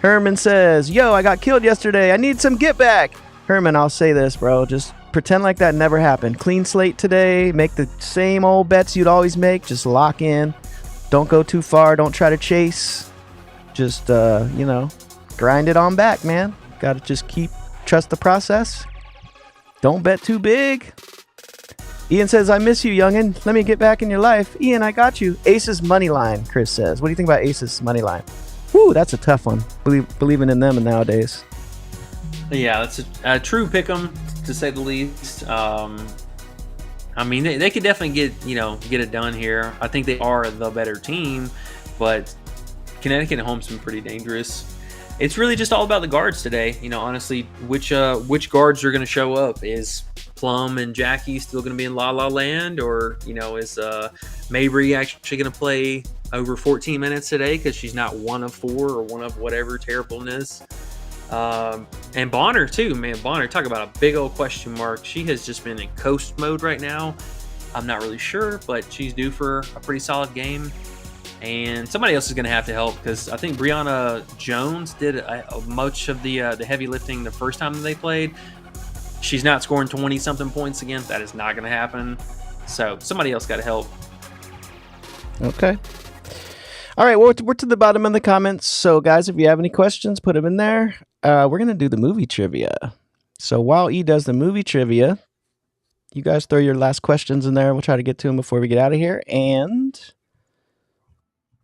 Herman says, yo, I got killed yesterday. I need some get back. Herman, I'll say this, bro. Just pretend like that never happened. Clean slate today. Make the same old bets you'd always make. Just lock in. Don't go too far. Don't try to chase. Just, grind it on back, man. Got to just trust the process. Don't bet too big. Ian says, I miss you, youngin. Let me get back in your life. Ian, I got you. Aces money line, Chris says. What do you think about Aces money line? Whew, that's a tough one. Believing in them nowadays. Yeah, that's a true pick 'em, to say the least. I mean, they could definitely get it done here. I think they are the better team, but Connecticut at home's been pretty dangerous. It's really just all about the guards today. Honestly, which guards are going to show up? Is Plum and Jackie still going to be in La La Land, or is Mabry actually going to play over 14 minutes today because she's not one of 4 or one of whatever terribleness? And Bonner too, man. Bonner, talk about a big old question mark. She has just been in coast mode right now. I'm not really sure, but she's due for a pretty solid game. And somebody else is going to have to help, because I think Brianna Jones did much of the heavy lifting the first time they played. She's not scoring 20-something points again. That is not going to happen. So somebody else got to help. Okay. All right, well, we're to the bottom of the comments. So, guys, if you have any questions, put them in there. We're going to do the movie trivia. So while E does the movie trivia, you guys throw your last questions in there. We'll try to get to them before we get out of here. And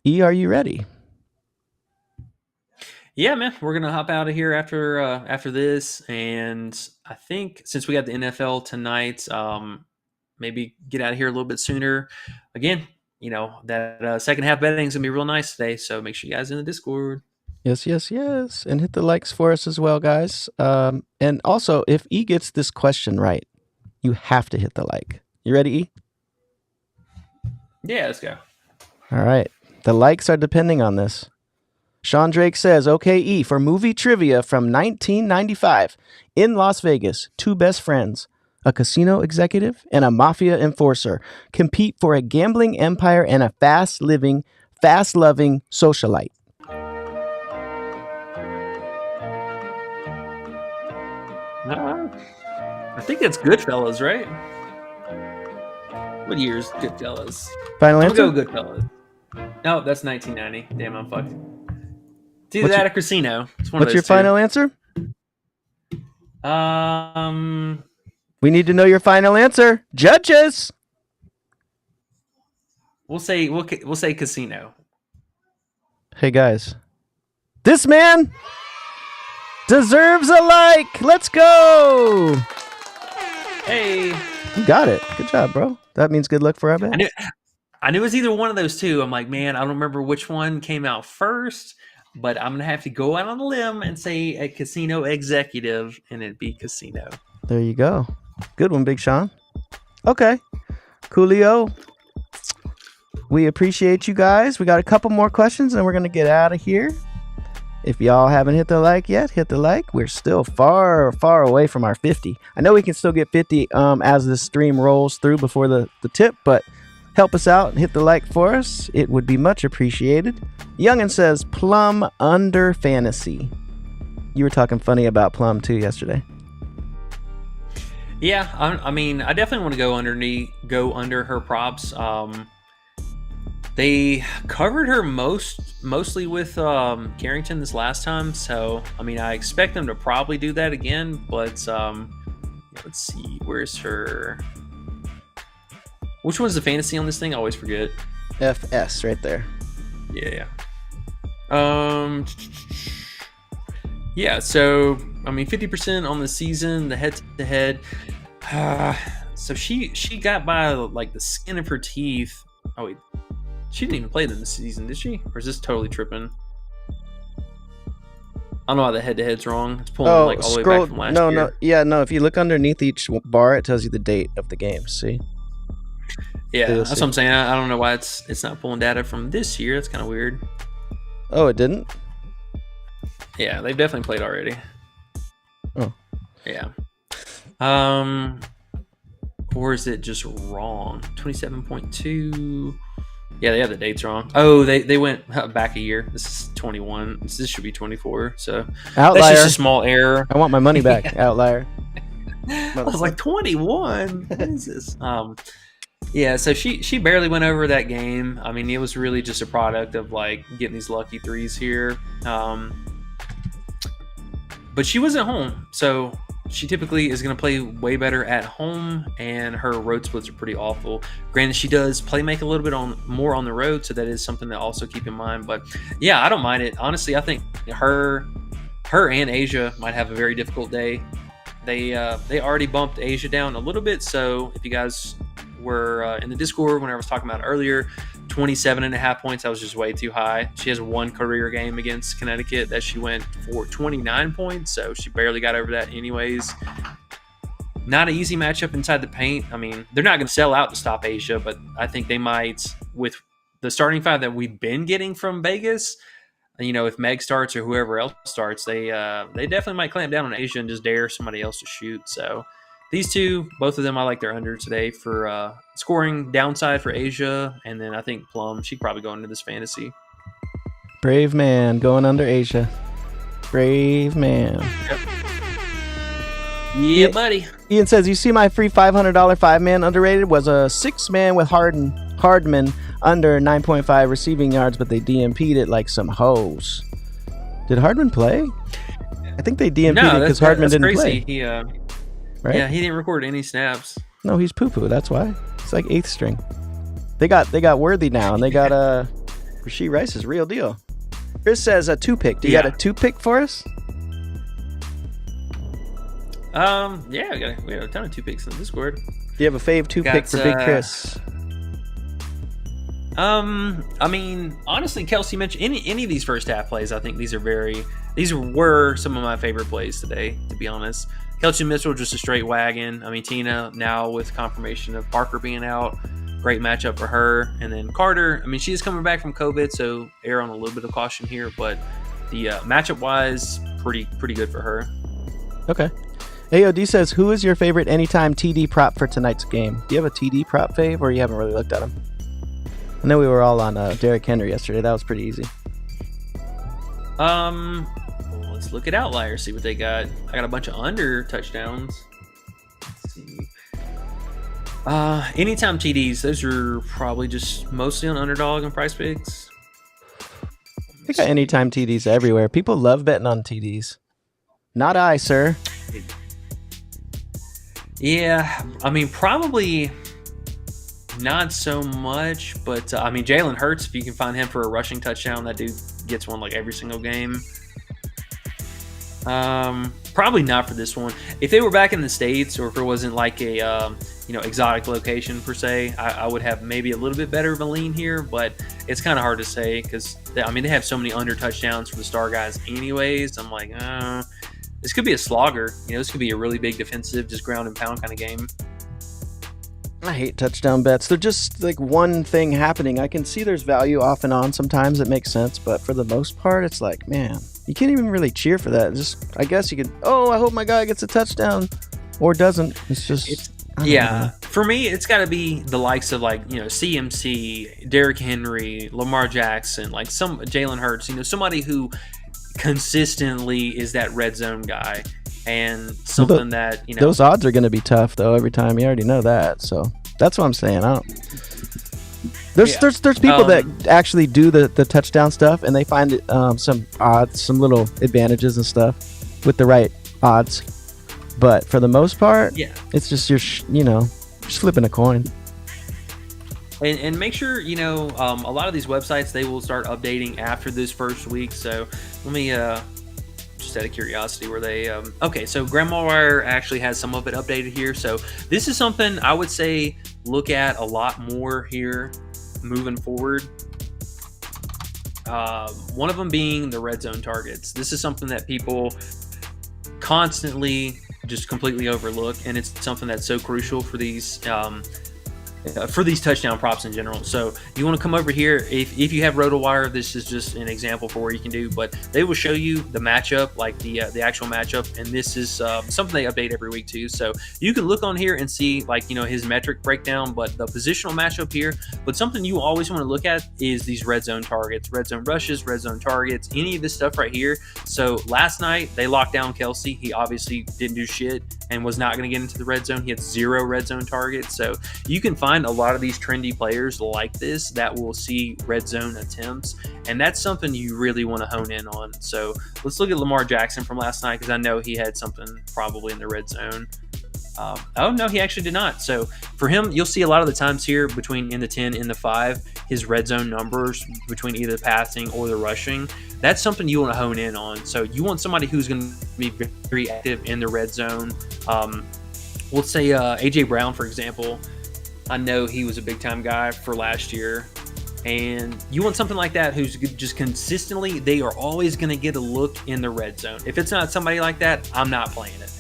E, are you ready? Yeah, man, we're gonna hop out of here after this, and I think since we got the NFL tonight, maybe get out of here a little bit sooner. Again, that second half betting is gonna be real nice today, so make sure you guys are in the Discord. Yes, and hit the likes for us as well, guys. And also, if E gets this question right, you have to hit the like. You ready, E? Yeah, let's go. All right. The likes are depending on this. Sean Drake says, okay, E, for movie trivia from 1995, in Las Vegas, 2 best friends, a casino executive and a mafia enforcer, compete for a gambling empire and a fast-loving socialite. I think it's Goodfellas, right? What year's Goodfellas? Final answer? I'll go Goodfellas. No, that's 1990. Damn, I'm fucked. It's either that or Casino. It's one of What's those your two. final answer? We need to know your final answer. Judges! We'll say Casino. Hey, guys. This man deserves a like. Let's go. Hey. You got it. Good job, bro. That means good luck for our bet. I knew it was either one of those two. I'm like, man, I don't remember which one came out first, but I'm going to have to go out on a limb and say a casino executive, and it'd be Casino. There you go. Good one, Big Sean. Okay. Coolio. We appreciate you guys. We got a couple more questions, and we're going to get out of here. If y'all haven't hit the like yet, hit the like. We're still far, far away from our 50. I know we can still get 50 as the stream rolls through before the tip, but help us out and hit the like for us. It would be much appreciated. Youngin says, Plum under fantasy. You were talking funny about Plum too yesterday. Yeah, I mean, I definitely want to go under her props. They covered her mostly with Carrington this last time, so I mean, I expect them to probably do that again. But let's see, where's her? Which one's the fantasy on this thing? I always forget. FS right there. Yeah. Yeah. So I mean, 50% on the season, the head-to-head. So she got by like the skin of her teeth. Oh wait. She didn't even play them this season, did she? Or is this totally tripping? I don't know why the head-to-head's wrong. It's pulling all the way back from last year. No. If you look underneath each bar, it tells you the date of the game. See? Yeah, that's what I'm saying. I don't know why it's not pulling data from this year. That's kind of weird. Oh, it didn't? Yeah, they've definitely played already. Oh. Yeah. Or is it just wrong? 27.2. Yeah, they have the dates wrong. Oh, they went back a year. This is 21. This should be 24. So Outlier. That's just a small error. I want my money back. Yeah. Outlier. I was like 21. What is this? Yeah, so she barely went over that game. I mean, it was really just a product of like getting these lucky threes here. but she was at home, so she typically is going to play way better at home, and her road splits are pretty awful. Granted, she does make a little bit more on the road, so that is something to also keep in mind. But yeah, I don't mind it. Honestly, I think her and Asia might have a very difficult day. They already bumped Asia down a little bit, so if you guys were in the Discord when I was talking about it earlier, 27.5 points, that was just way too high. She has one career game against Connecticut that she went for 29 points, so she barely got over that anyways. Not an easy matchup inside the paint. I mean, they're not going to sell out to stop Asia, but I think they might, with the starting five that we've been getting from Vegas. If Meg starts or whoever else starts, they definitely might clamp down on Asia and just dare somebody else to shoot. So these two, both of them, I like their under today for scoring downside for Asia. And then I think Plum, she'd probably go into this fantasy. Brave man going under Asia. Brave man. Yep. Yeah, buddy. Ian says, you see my free $500 5-man underrated was a 6-man with Hardman under 9.5 receiving yards, but they DMP'd it like some hoes. Did Hardman play? I think they DMP'd it because Hardman didn't crazy. play. Right? Yeah, he didn't record any snaps. No, he's poo-poo. That's why. It's like 8th string. They got Worthy now, and they got Rashee Rice's real deal. Chris says a 2-pick. Do you got a 2-pick for us? Yeah, we have a ton of 2-picks in the Discord. Do you have a fave 2-pick for Big Chris? I mean, honestly, Kelsey mentioned any of these first half plays. I think these were some of my favorite plays today, to be honest. Kelsey Mitchell, just a straight wagon. I mean, Tina now with confirmation of Parker being out, great matchup for her. And then Carter, I mean, she is coming back from COVID, so err on a little bit of caution here, but the matchup wise, pretty good for her. Okay. AOD says, who is your favorite anytime TD prop for tonight's game? Do you have a TD prop fave, or you haven't really looked at him? I know we were all on Derrick Henry yesterday. That was pretty easy. Let's look at Outlier, see what they got. I got a bunch of under touchdowns. Let's see. Anytime TDs, those are probably just mostly on Underdog and PrizePicks. They got anytime TDs everywhere. People love betting on TDs. Not I, sir. Yeah, I mean, probably not so much, but I mean, Jalen Hurts, if you can find him for a rushing touchdown, that dude gets one like every single game. Probably not for this one. If they were back in the States, or if it wasn't like a exotic location per se, I would have maybe a little bit better of a lean here, but it's kind of hard to say because they have so many under touchdowns for the star guys anyways. I'm like, this could be a slogger. This could be a really big defensive, just ground and pound kind of game. I hate touchdown bets. They're just like one thing happening. I can see there's value off and on. Sometimes it makes sense, but for the most part, it's like, man, you can't even really cheer for that. I guess you could, I hope my guy gets a touchdown or doesn't. It's just, yeah. For me, it's got to be the likes of CMC, Derrick Henry, Lamar Jackson, like some Jalen Hurts, somebody who consistently is that red zone guy, and something that those odds are going to be tough though every time. You already know that, so that's what I'm saying. There's people that actually do the touchdown stuff, and they find some odds, some little advantages and stuff with the right odds. But for the most part, it's just just flipping a coin. And make sure, a lot of these websites, they will start updating after this first week. So let me, just out of curiosity, where they, okay, so Grandma Wire actually has some of it updated here. So this is something I would say look at a lot more here moving forward. One of them being the red zone targets. This is something that people constantly just completely overlook, and it's something that's so crucial for these touchdown props in general. So you want to come over here. If you have RotoWire, this is just an example for what you can do, but they will show you the matchup, like the actual matchup, and this is something they update every week too. So you can look on here and see his metric breakdown, but the positional matchup here. But something you always want to look at is these red zone targets, red zone rushes, red zone targets, any of this stuff right here. So last night they locked down Kelsey. He obviously didn't do shit and was not going to get into the red zone. He had 0 red zone targets. So you can find find a lot of these trendy players like this that will see red zone attempts, and that's something you really want to hone in on. So let's look at Lamar Jackson from last night, because I know he had something probably in the red zone. Oh, no, he actually did not. So for him, you'll see a lot of the times here between in the 10 and the 5, his red zone numbers between either passing or the rushing. That's something you want to hone in on. So you want somebody who's going to be very active in the red zone. Let's say A.J. Brown, for example. I know he was a big-time guy for last year. And you want something like that who's just consistently, they are always going to get a look in the red zone. If it's not somebody like that, I'm not playing it.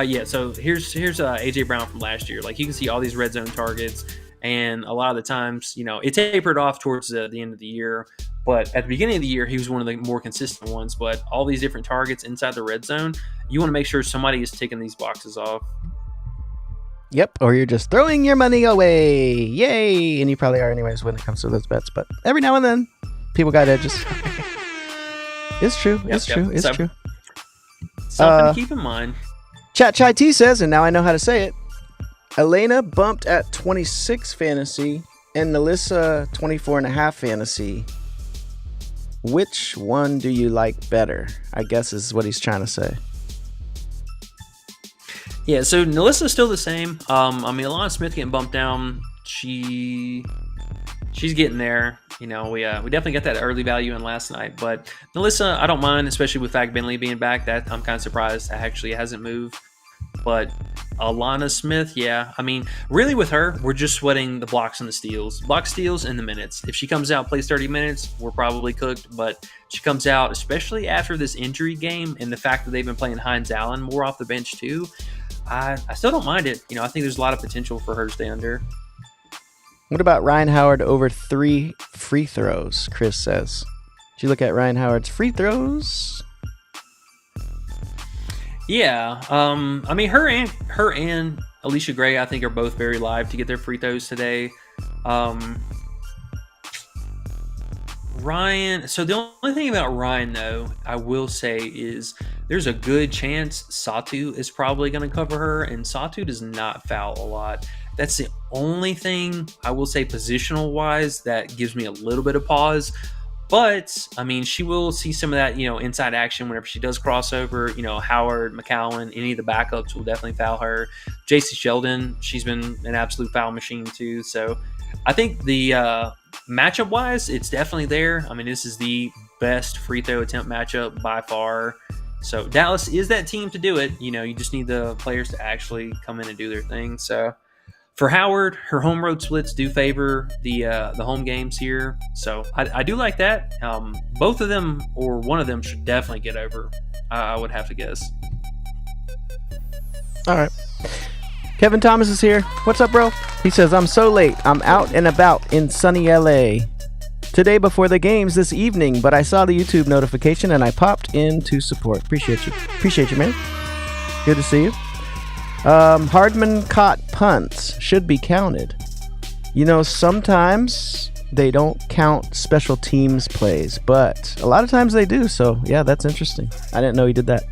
Yeah, so here's A.J. Brown from last year. Like, you can see all these red zone targets, and a lot of the times, it tapered off towards the end of the year. But at the beginning of the year, he was one of the more consistent ones. But all these different targets inside the red zone, you want to make sure somebody is ticking these boxes off. Yep, or you're just throwing your money away. Yay! And you probably are anyways when it comes to those bets. But every now and then, people got edges. It's true. It's true. It's true. Something to keep in mind. Chat Chai T says, and now I know how to say it, Elena bumped at 26 fantasy and Melissa 24.5 fantasy. Which one do you like better? I guess is what he's trying to say. Yeah, so Melissa's still the same. Alana Smith getting bumped down. She's getting there. We definitely got that early value in last night. But Melissa, I don't mind, especially with Fag Bentley being back. That I'm kind of surprised that actually hasn't moved. But Alana Smith, yeah. Really with her, we're just sweating the blocks and the steals. Block steals and the minutes. If she comes out, plays 30 minutes, we're probably cooked. But she comes out, especially after this injury game and the fact that they've been playing Hines Allen more off the bench too, I still don't mind it. I think there's a lot of potential for her to stay under. What about Ryan Howard over 3 free throws? Chris says. Did you look at Ryan Howard's free throws? Yeah. Her and Alicia Gray, I think, are both very live to get their free throws today. Ryan. So the only thing about Ryan, though, I will say is there's a good chance Satu is probably going to cover her, and Satu does not foul a lot. That's the only thing I will say positional wise that gives me a little bit of pause. But she will see some of that, inside action whenever she does crossover. Howard, McCowan, any of the backups will definitely foul her. JC Sheldon, she's been an absolute foul machine too. So I think the matchup wise, it's definitely there. This is the best free throw attempt matchup by far. So Dallas is that team to do it. You just need the players to actually come in and do their thing. So for Howard, her home road splits do favor the home games here. So I do like that. Both of them or one of them should definitely get over, I would have to guess. All right. Kevin Thomas is here. What's up, bro? He says, I'm so late. I'm out and about in sunny LA. Today before the games this evening, but I saw the YouTube notification and I popped in to support. Appreciate you, man. Good to see you. Hardman caught punts should be counted. Sometimes they don't count special teams plays, but a lot of times they do. So yeah, that's interesting. I didn't know he did that.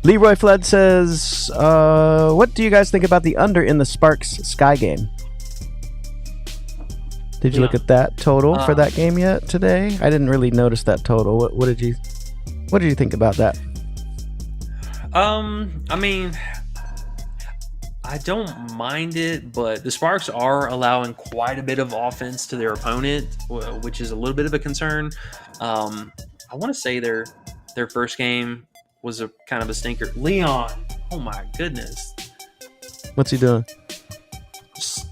Leroy Flood says, what do you guys think about the under in the Sparks Sky game? Did you look at that total for that game yet today? I didn't really notice that total. What did you think about that? I don't mind it, but the Sparks are allowing quite a bit of offense to their opponent, which is a little bit of a concern. I want to say their first game was a kind of a stinker. Leon, oh my goodness. What's he doing? Just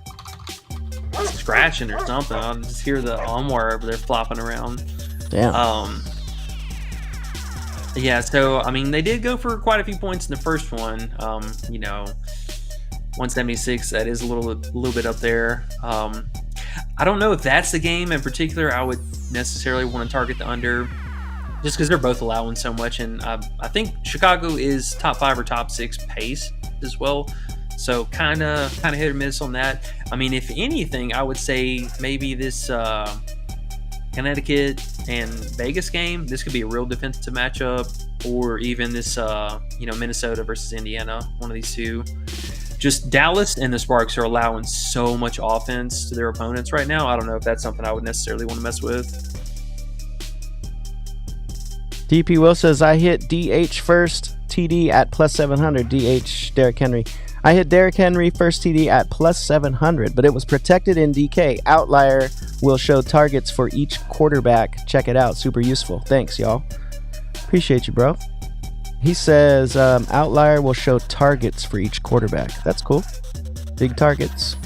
scratching or something. I'll just hear the armoire over there flopping around. Damn. Yeah, so, they did go for quite a few points in the first one. 176, that is a little bit up there. I don't know if that's the game in particular I would necessarily want to target the under, just because they're both allowing so much, and I think Chicago is top 5 or top 6 pace as well, so kind of hit or miss on that. If anything, I would say maybe this Connecticut and Vegas game, this could be a real defensive matchup, or even this Minnesota versus Indiana, one of these two. just Dallas and the Sparks are allowing so much offense to their opponents right now. I don't know if that's something I would necessarily want to mess with. DP Will says, I hit DH first TD at plus 700. DH Derrick Henry. I hit Derrick Henry first TD at plus 700, but it was protected in DK. Outlier will show targets for each quarterback. Check it out. Super useful. Thanks, y'all. Appreciate you, bro. He says, Outlier will show targets for each quarterback. That's cool. Big targets.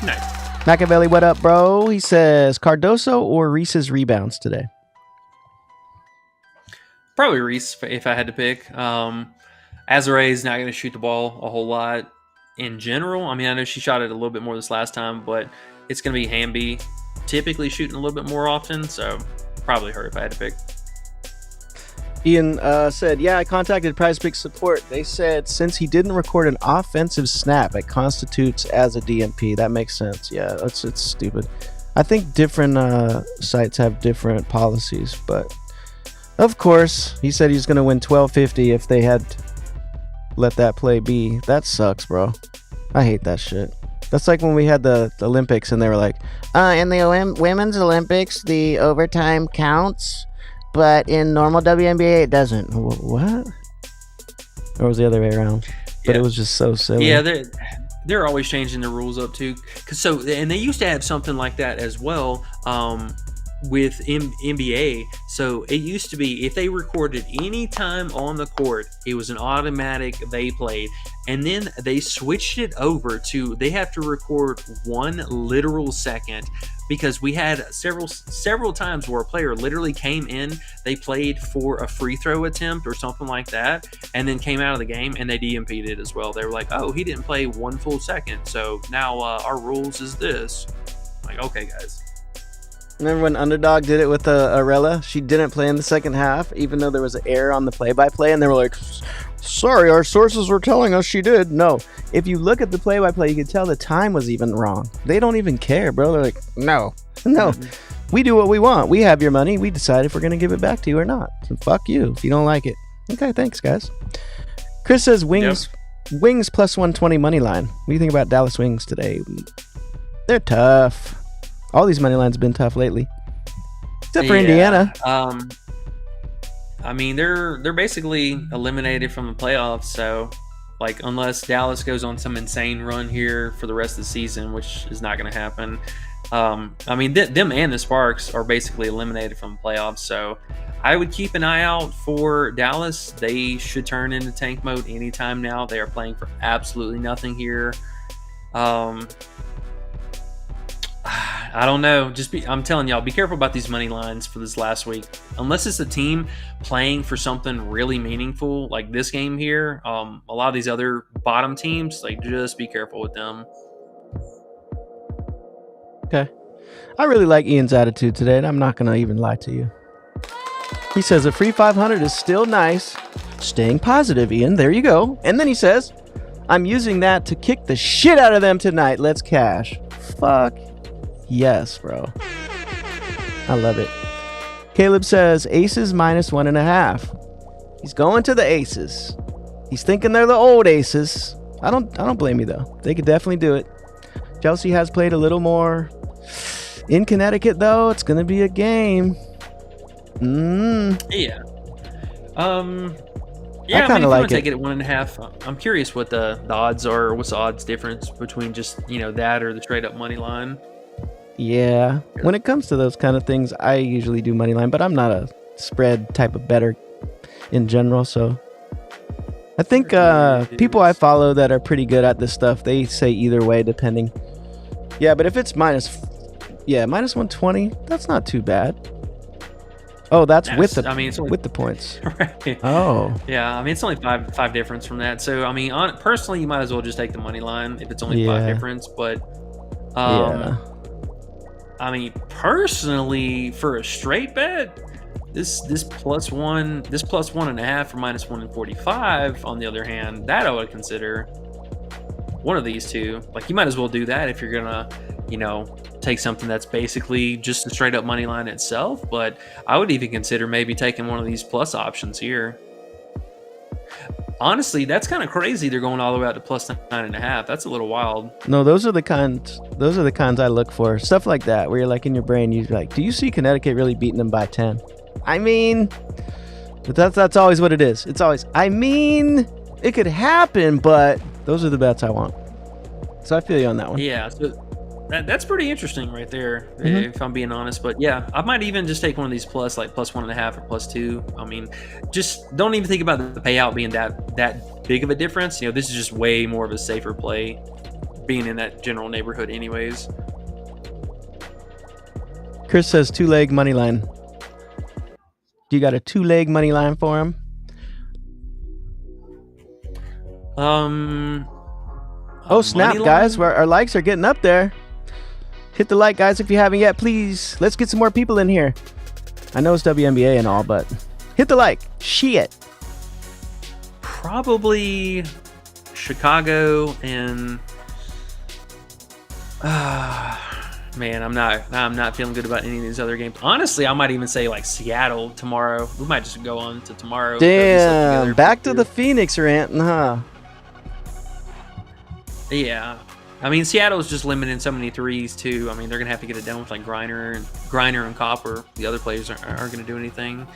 Nice. Machiavelli, what up, bro? He says, Cardoso or Reese's rebounds today? Probably Reese if I had to pick. Azare's not going to shoot the ball a whole lot in general. I mean, I know she shot it a little bit more this last time, but it's going to be Hamby typically shooting a little bit more often, so probably her if I had to pick. Ian said, yeah, I contacted PrizePicks support. They said since he didn't record an offensive snap, it constitutes as a DMP. That makes sense. Yeah, it's stupid. I think different sites have different policies, but of course, he said he's going to win $12.50 if they had let that play be. That sucks, bro. I hate that shit. That's like when we had the Olympics and they were like, in the women's Olympics, the overtime counts, but in normal WNBA, it doesn't. What? Or was the other way around? But it was just so silly. Yeah, they're always changing the rules up too. And they used to have something like that as well. With NBA, so it used to be if they recorded any time on the court, it was an automatic they played, and then they switched it over to they have to record 1 literal second, because we had several times where a player literally came in, they played for a free throw attempt or something like that, and then came out of the game and they DMP'd it as well. They were like, oh, he didn't play 1 full second, so now our rules is this. I'm like, okay, guys. Remember when Underdog did it with Arella? She didn't play in the second half, even though there was an error on the play-by-play, and they were like, sorry, our sources were telling us she did. No. If you look at the play-by-play, you can tell the time was even wrong. They don't even care, bro. They're like, no. We do what we want. We have your money. We decide if we're going to give it back to you or not. So fuck you if you don't like it. Okay, thanks, guys. Chris says Wings plus 120 money line. What do you think about Dallas Wings today? They're tough. All these money lines have been tough lately, except for Indiana. I mean, they're basically eliminated from the playoffs. So, like, unless Dallas goes on some insane run here for the rest of the season, which is not going to happen. I mean, them and the Sparks are basically eliminated from the playoffs. So, I would keep an eye out for Dallas. They should turn into tank mode anytime now. They are playing for absolutely nothing here. I don't know. I'm telling y'all, be careful about these money lines for this last week. Unless it's a team playing for something really meaningful, like this game here, a lot of these other bottom teams, like, just be careful with them. Okay. I really like Ian's attitude today, and I'm not going to even lie to you. He says a free 500 is still nice. Staying positive, Ian. There you go. And then he says, I'm using that to kick the shit out of them tonight. Let's cash. Fuck. Yes, bro. I love it. Caleb says Aces minus 1.5. He's going to the Aces. He's thinking they're the old Aces. I don't blame you though. They could definitely do it. Chelsea has played a little more. In Connecticut though, it's gonna be a game. Yeah. Yeah, I kind of like it. Take it at 1.5. I'm curious what the odds are. What's the odds difference between just that or the straight up money line? Yeah, when it comes to those kind of things, I usually do money line, but I'm not a spread type of bettor in general. So I think people I follow that are pretty good at this stuff, they say either way depending. Yeah, but if it's minus 120, that's not too bad. Oh, that's with the points. Right. Oh. Yeah, I mean, it's only five difference from that. So, I mean, personally, you might as well just take the money line if it's only 5 difference. But, I mean, personally, for a straight bet, this plus 1.5 for minus 1.45, on the other hand, that I would consider one of these two. Like, you might as well do that if you're gonna, take something that's basically just a straight up money line itself. But I would even consider maybe taking one of these plus options here. Honestly, that's kind of crazy. They're going all the way out to plus 9.5. That's a little wild. No, those are the kinds I look for. Stuff like that, where you're like in your brain, you're like, do you see Connecticut really beating them by 10? I mean, but that's always what it is. It's always, I mean, it could happen, but those are the bets I want. So I feel you on that one. Yeah, so that's pretty interesting right there, if I'm being honest. But yeah, I might even just take one of these plus 1.5 or plus 2. I mean, just don't even think about the payout being that big of a difference. This is just way more of a safer play, being in that general neighborhood anyways. Chris says 2-leg money line. Do you got a 2-leg money line for him? Oh snap, guys! Our likes are getting up there. Hit the like, guys, if you haven't yet, please. Let's get some more people in here. I know it's WNBA and all, but hit the like. Shit. Probably Chicago and man, I'm not feeling good about any of these other games. Honestly, I might even say like Seattle tomorrow. We might just go on to tomorrow. Damn, back to the Phoenix rant, huh? Yeah. I mean, Seattle's just limiting so many threes, too. I mean, they're going to have to get it done with, like, Griner and Copper. The other players aren't going to do anything.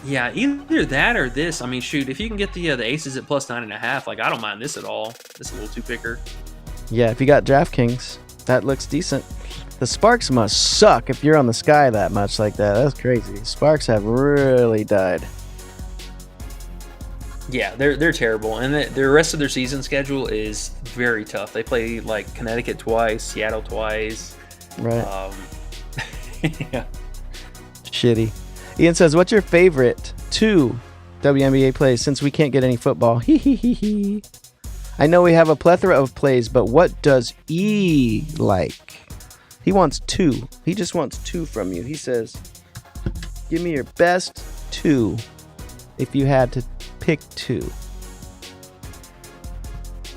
Yeah, either that or this. I mean, shoot, if you can get the Aces at plus 9.5, like, I don't mind this at all. This is a little too picker. Yeah, if you got DraftKings, that looks decent. The Sparks must suck if you're on the Sky that much like that. That's crazy. Sparks have really died. Yeah, they're terrible, and the rest of their season schedule is very tough. They play like Connecticut twice, Seattle twice. Right. Yeah. Shitty. Ian says, "What's your favorite 2 WNBA plays since we can't get any football?" Hee. I know we have a plethora of plays, but what does E like? He wants 2. He just wants 2 from you. He says, "Give me your best 2 if you had to pick 2."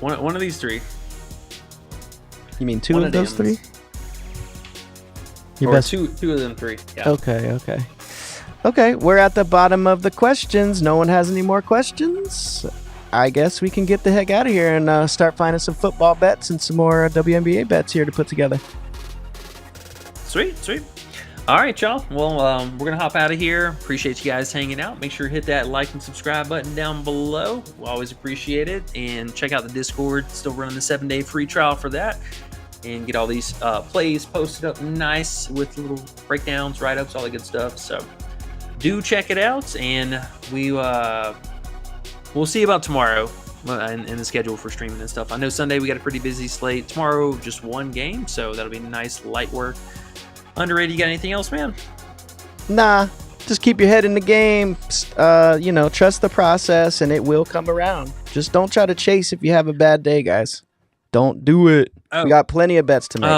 One of these 3. You mean 2 of those 3? Your or best 2 of them 3. Yeah. Okay, we're at the bottom of the questions. No one has any more questions. I guess we can get the heck out of here and start finding some football bets and some more WNBA bets here to put together. Sweet. All right, y'all. Well, we're going to hop out of here. Appreciate you guys hanging out. Make sure to hit that like and subscribe button down below. We always appreciate it. And check out the Discord. Still running the 7-day free trial for that. And get all these plays posted up nice with little breakdowns, write-ups, all that good stuff. So do check it out. And we'll see about tomorrow and the schedule for streaming and stuff. I know Sunday we got a pretty busy slate. Tomorrow, just 1 game. So that'll be nice, light work. Underrated, you got anything else, man? Nah, just keep your head in the game. Trust the process and it will come around. Just don't try to chase if you have a bad day, guys. Don't do it. We got plenty of bets to make.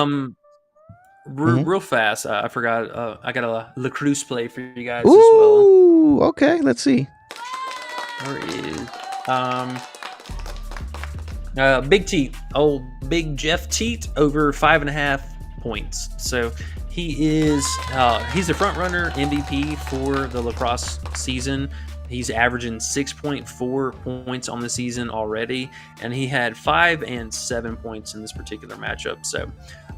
Real fast, I forgot. I got a lacrosse play for you guys as well. Ooh, okay. Let's see. Where is Big Teat, old Big Jeff Teat, over 5.5 points. So he's the front runner MVP for the lacrosse season. He's averaging 6.4 points on the season already, and he had 5 and 7 points in this particular matchup. So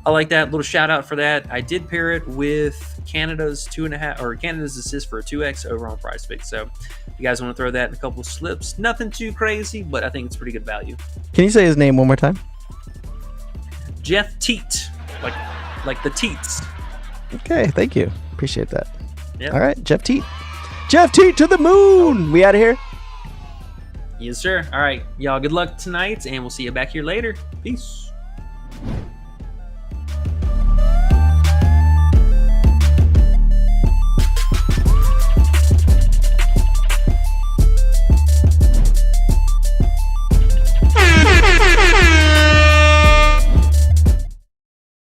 I like that. Little shout out for that. I did pair it with Canada's 2.5 or Canada's assist for a 2x over on PrizePicks. So if you guys want to throw that in a couple of slips, nothing too crazy, but I think it's pretty good value. Can you say his name one more time? Jeff Teat, like the Teats. Okay, thank you. Appreciate that. Yep. All right, Jeff Teat. Jeff Teat to the moon. We out of here? Yes, sir. All right, y'all. Good luck tonight, and we'll see you back here later. Peace.